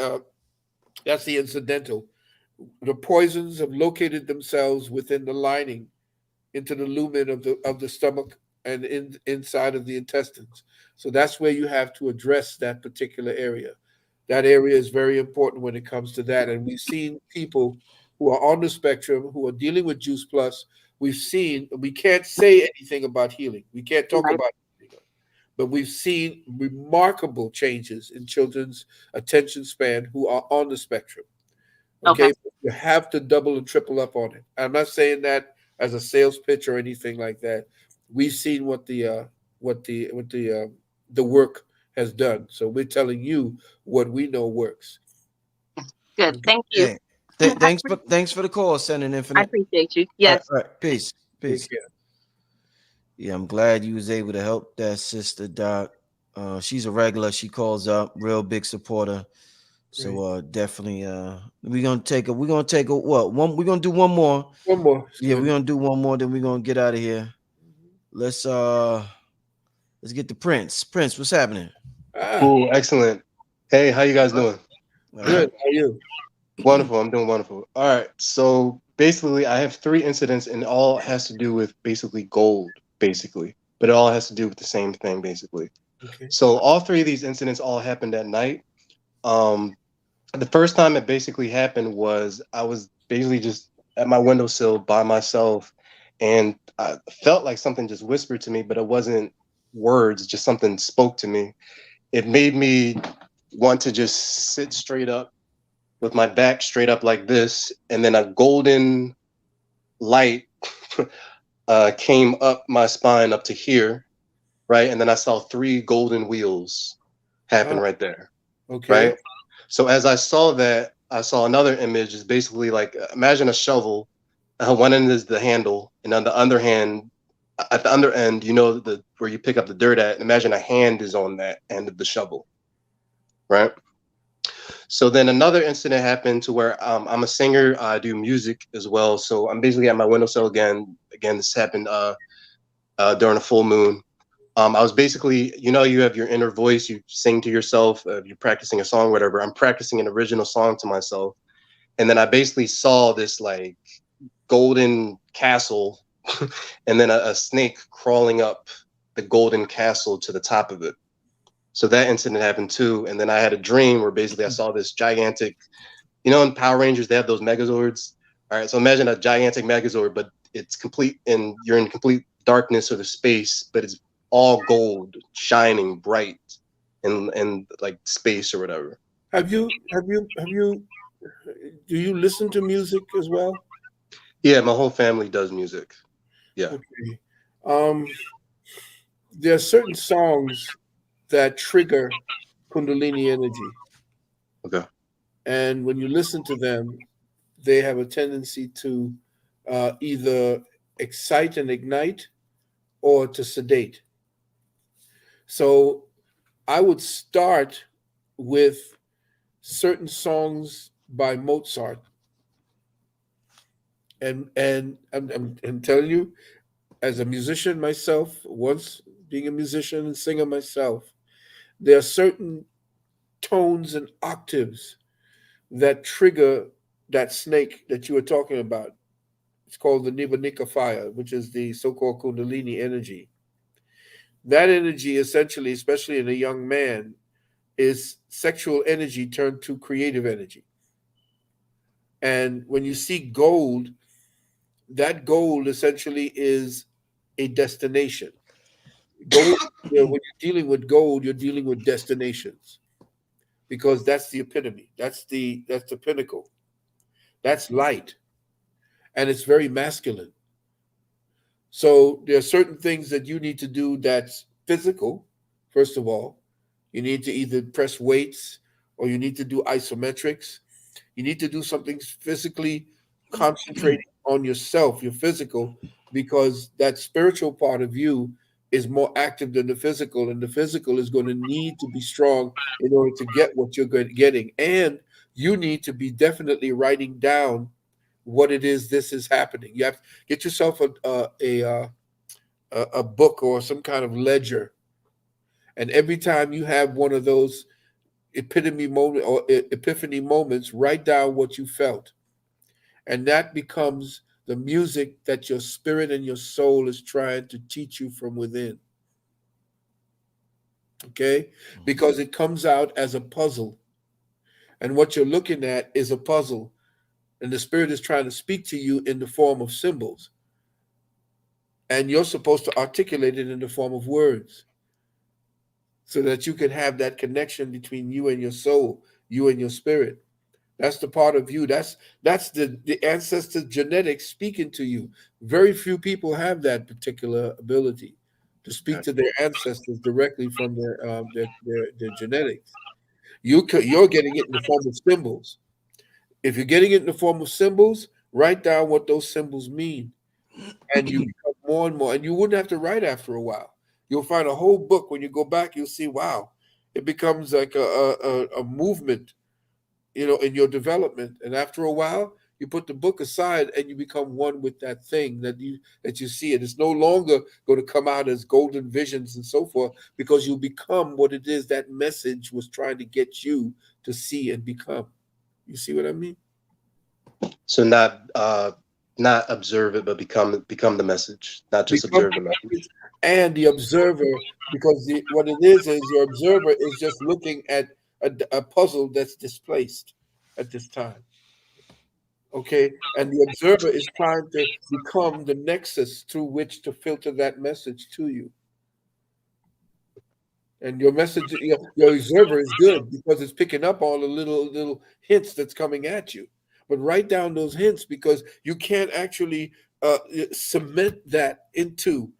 incidental. The poisons have located themselves within the lining, into the lumen of the stomach, and inside of the intestines. So that's where you have to address that particular area. That area is very important when it comes to that. And we've seen people who are on the spectrum who are dealing with Juice Plus. We can't say anything about healing. We can't talk Right. about it, but we've seen remarkable changes in children's attention span who are on the spectrum. Okay. Okay, you have to double and triple up on it. I'm not saying that as a sales pitch or anything like that. We've seen what the work has done. So we're telling you what we know works. Good. Thank you. Hey, I thanks for the call, Sending Infinite. appreciate you. All right, Yes. all right. Peace. Take Peace. care. Yeah, I'm glad you was able to help that sister, Doc. She's a regular. She calls up, real big supporter. So definitely we're gonna take a what one we're gonna do one more. One more. Yeah, we're gonna do one more, then we're gonna get out of here. Let's get the Prince. Prince, what's happening? Cool, excellent. Hey, how you guys doing? Good. How are you? Wonderful. I'm doing wonderful. All right. So basically, I have 3 incidents, and it all has to do with basically gold, basically, but it all has to do with the same thing, basically. Okay. So all 3 of these incidents all happened at night. The first time it basically happened was I was basically just at my windowsill by myself, and I felt like something just whispered to me, but it wasn't words, just something spoke to me. It made me want to just sit straight up with my back straight up like this, and then a golden light came up my spine up to here, right? And then I saw 3 golden wheels happen right there, Okay. right? So as I saw that, I saw another image. Is basically like, imagine a shovel. One end is the handle, and on the other hand, at the other end, where you pick up the dirt at. Imagine a hand is on that end of the shovel, right? So then another incident happened to where I'm a singer. I do music as well. So I'm basically at my windowsill again. Again, this happened during a full moon. I was basically, you have your inner voice. You sing to yourself. You're practicing a song, whatever. I'm practicing an original song to myself. And then I basically saw this like golden castle and then a snake crawling up the golden castle to the top of it. So that incident happened too. And then I had a dream where basically I saw this gigantic, in Power Rangers, they have those Megazords. All right. So imagine a gigantic Megazord, but it's complete and you're in complete darkness or the space, but it's all gold, shining bright in like space or whatever. Do you listen to music as well? Yeah, my whole family does music. Yeah. Okay. There are certain songs that trigger Kundalini energy. Okay. And when you listen to them, they have a tendency to either excite and ignite or to sedate. So I would start with certain songs by Mozart. And I'm telling you, as a musician myself, once being a musician and singer myself, there are certain tones and octaves that trigger that snake that you were talking about. It's called the Nibanika fire, which is the so-called Kundalini energy. That energy, essentially, especially in a young man, is sexual energy turned to creative energy. And when you see gold, that gold essentially is a destination. Gold, when you're dealing with gold, you're dealing with destinations because that's the epitome. That's the pinnacle. That's light, and it's very masculine. So there are certain things that you need to do that's physical. First of all, you need to either press weights or you need to do isometrics. You need to do something physically concentrating on yourself, your physical, because that spiritual part of you is more active than the physical, and the physical is going to need to be strong in order to get what you're getting. And you need to be definitely writing down what it is this is happening. You have to get yourself a book or some kind of ledger, and every time you have one of those epitome moment or epiphany moments, write down what you felt, and that becomes the music that your spirit and your soul is trying to teach you from within. Okay? Because it comes out as a puzzle. And what you're looking at is a puzzle. And the spirit is trying to speak to you in the form of symbols. And you're supposed to articulate it in the form of words so that you can have that connection between you and your soul, you and your spirit. That's the part of you. That's the ancestor genetics speaking to you. Very few people have that particular ability to speak to their ancestors directly from their genetics. You're getting it in the form of symbols. If you're getting it in the form of symbols, write down what those symbols mean, and you become more and more. And you wouldn't have to write after a while. You'll find a whole book. When you go back, you'll see, wow, it becomes like a movement, in your development. And after a while, you put the book aside and you become one with that thing that you see it. It's no longer going to come out as golden visions and so forth, because you become what it is that message was trying to get you to see and become. You see what I mean? So not observe it, but become the message, not just observe the message. And the observer, because what it is your observer is just looking at a puzzle that's displaced at this time. Okay, and the observer is trying to become the nexus through which to filter that message to you. And your message, your observer is good because it's picking up all the little hints that's coming at you. But write down those hints, because you can't actually cement that into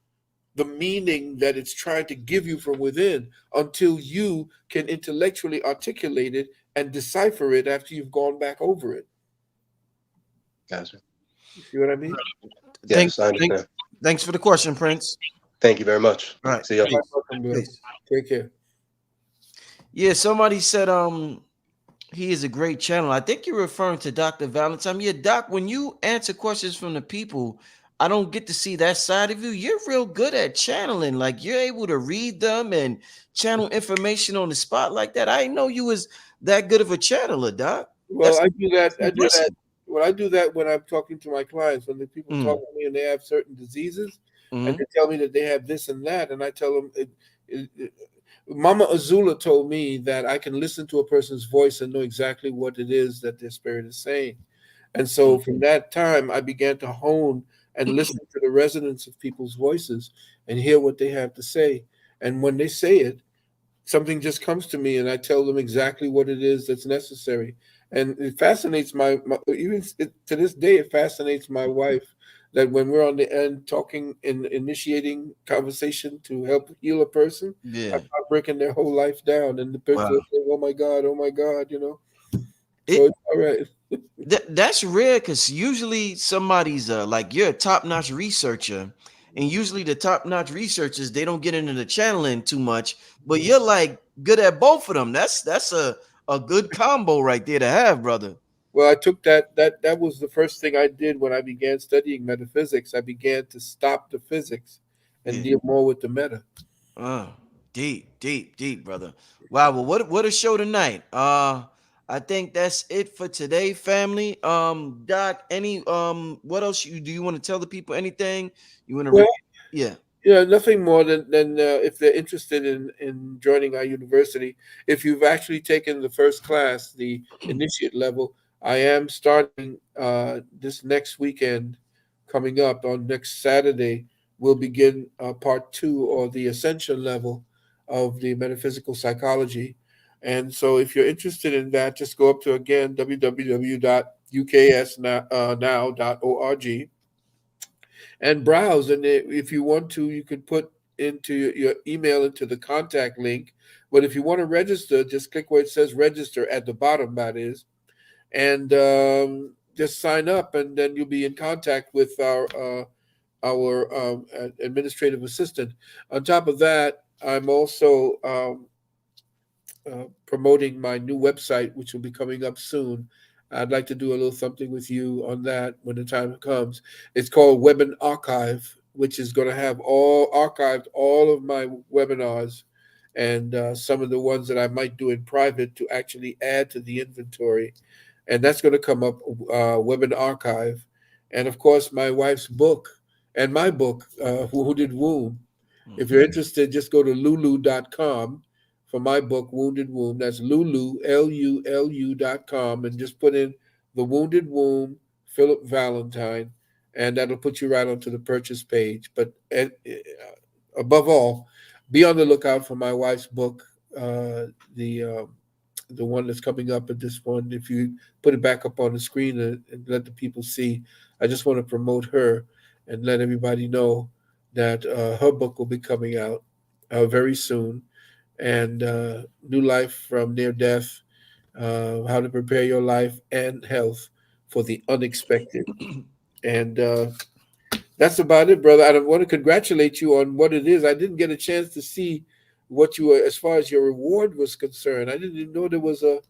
the meaning that it's trying to give you from within until you can intellectually articulate it and decipher it after you've gone back over it. Gotcha. You see what I mean? Yes, I understand. Thanks for the question, Prince. Thank you very much. All right. See y'all. Peace. Take care. Yeah, somebody said he is a great channel. I think you're referring to Dr. Valentine. Yeah, Doc, when you answer questions from the people, I don't get to see that side of you. You're real good at channeling. Like, you're able to read them and channel information on the spot like that. I didn't know you was that good of a channeler, Doc. Well, I do that. Well, I do that when I'm talking to my clients. When the people talk to me and they have certain diseases, and they tell me that they have this and that, and I tell them, Mama Azula told me that I can listen to a person's voice and know exactly what it is that their spirit is saying. And so from that time, I began to hone and listen to the resonance of people's voices and hear what they have to say. And when they say it, something just comes to me and I tell them exactly what it is that's necessary. And it fascinates even to this day, it fascinates my wife that when we're on the end talking and initiating conversation to help heal a person, I start breaking their whole life down. And the person will say, oh my God, So it's all right. That's rare, because usually somebody's like, you're a top-notch researcher, and usually the top-notch researchers, they don't get into the channeling too much, but you're like good at both of them. That's a good combo right there to have, brother. Well, I took that was the first thing I did when I began studying metaphysics. I began to stop the physics and deal more with the meta. Deep, brother. Wow. Well, what a show tonight. I think that's it for today, family. Doc, what else do you want to tell the people? Anything you want to? Yeah, nothing more than if they're interested in joining our university. If you've actually taken the first class, the initiate level, I am starting this next weekend, coming up on next Saturday. We'll begin part 2, or the ascension level of the metaphysical psychology. And so if you're interested in that, just go up to, again, www.uksnow.org and browse. And if you want to, you could put into your email into the contact link. But if you want to register, just click where it says register at the bottom, that is, and just sign up, and then you'll be in contact with our our administrative assistant. On top of that, I'm also promoting my new website, which will be coming up soon. I'd like to do a little something with you on that when the time comes. It's called Webinar Archive, which is going to have all archived all of my webinars and some of the ones that I might do in private to actually add to the inventory. And that's going to come up, Webinar Archive. And of course, my wife's book and my book, Wounded Womb. If you're interested, just go to lulu.com for my book, Wounded Womb. That's Lulu, LULU.com, and just put in The Wounded Womb, Philip Valentine, and that'll put you right onto the purchase page. But above all, be on the lookout for my wife's book, the one that's coming up at this one. If you put it back up on the screen and let the people see, I just want to promote her and let everybody know that her book will be coming out very soon. And New Life from Near Death, How to Prepare Your Life and Health for the Unexpected. And that's about it, brother. I want to congratulate you on what it is. I didn't get a chance to see what you were, as far as your reward was concerned. I didn't even know there was an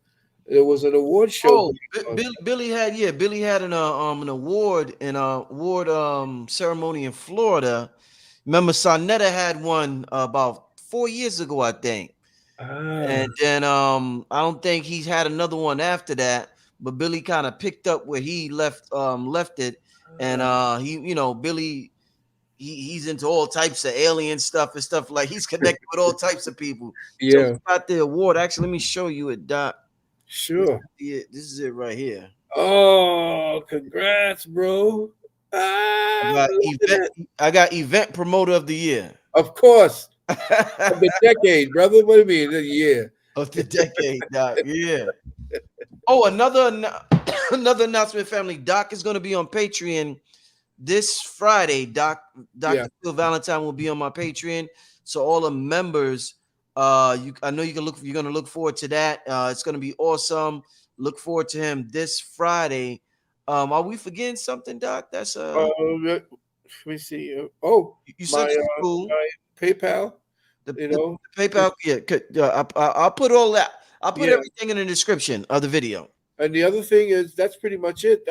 award show. Oh, Billy had an award ceremony in Florida. Remember, Sonetta had one about 4 years ago, I think. And then I don't think he's had another one after that. But Billy kind of picked up where he left it, and Billy. He's into all types of alien stuff and stuff, like he's connected with all types of people. So Yeah. he got the award. Actually, let me show you it, Doc. Sure. This is it right here. Oh, congrats, bro. I got event promoter of the year. Of course. Of the decade, brother. What do you mean? The year. Of the decade, Doc. Yeah. Oh, another announcement, family. Doc is going to be on Patreon this Friday. Dr. Phil Valentine will be on my Patreon. So all the members, I know you're gonna look forward to that. It's gonna be awesome. Look forward to him this Friday. Are we forgetting something, Doc? That's let me see. You said cool. My PayPal. The PayPal. Yeah, I'll put all that. I'll put everything in the description of the video. And the other thing is that's pretty much it.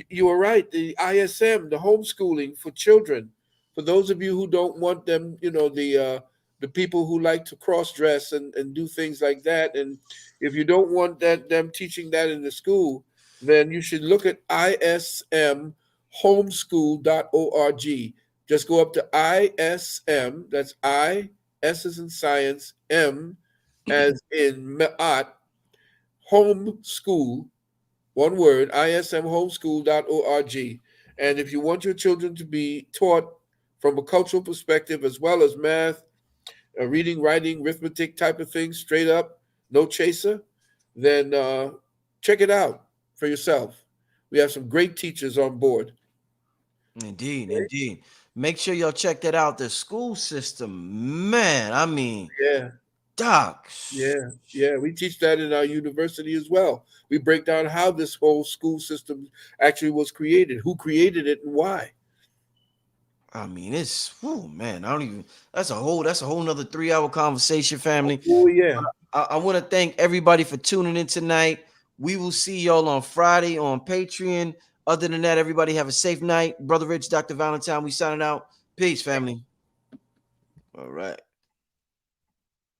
You were right. The ISM, the homeschooling for children. For those of you who don't want them, the people who like to cross dress and do things like that. And if you don't want them teaching that in the school, then you should look at ismhomeschool.org. Just go up to ISM. That's I, S as in science, M as in Ma'at, homeschool. One word, ismhomeschool.org. And if you want your children to be taught from a cultural perspective as well as math, reading, writing, arithmetic type of things, straight up, no chaser, then check it out for yourself. We have some great teachers on board. Indeed. Make sure y'all check that out. The school system, man, I mean, Doc. Yeah. We teach that in our university as well. We break down how this whole school system actually was created, who created it, and why. I mean, man. That's a whole nother 3-hour conversation, family. Oh yeah. I want to thank everybody for tuning in tonight. We will see y'all on Friday on Patreon. Other than that, everybody have a safe night. Brother Rich, Dr. Valentine, we signing out. Peace, family. All right.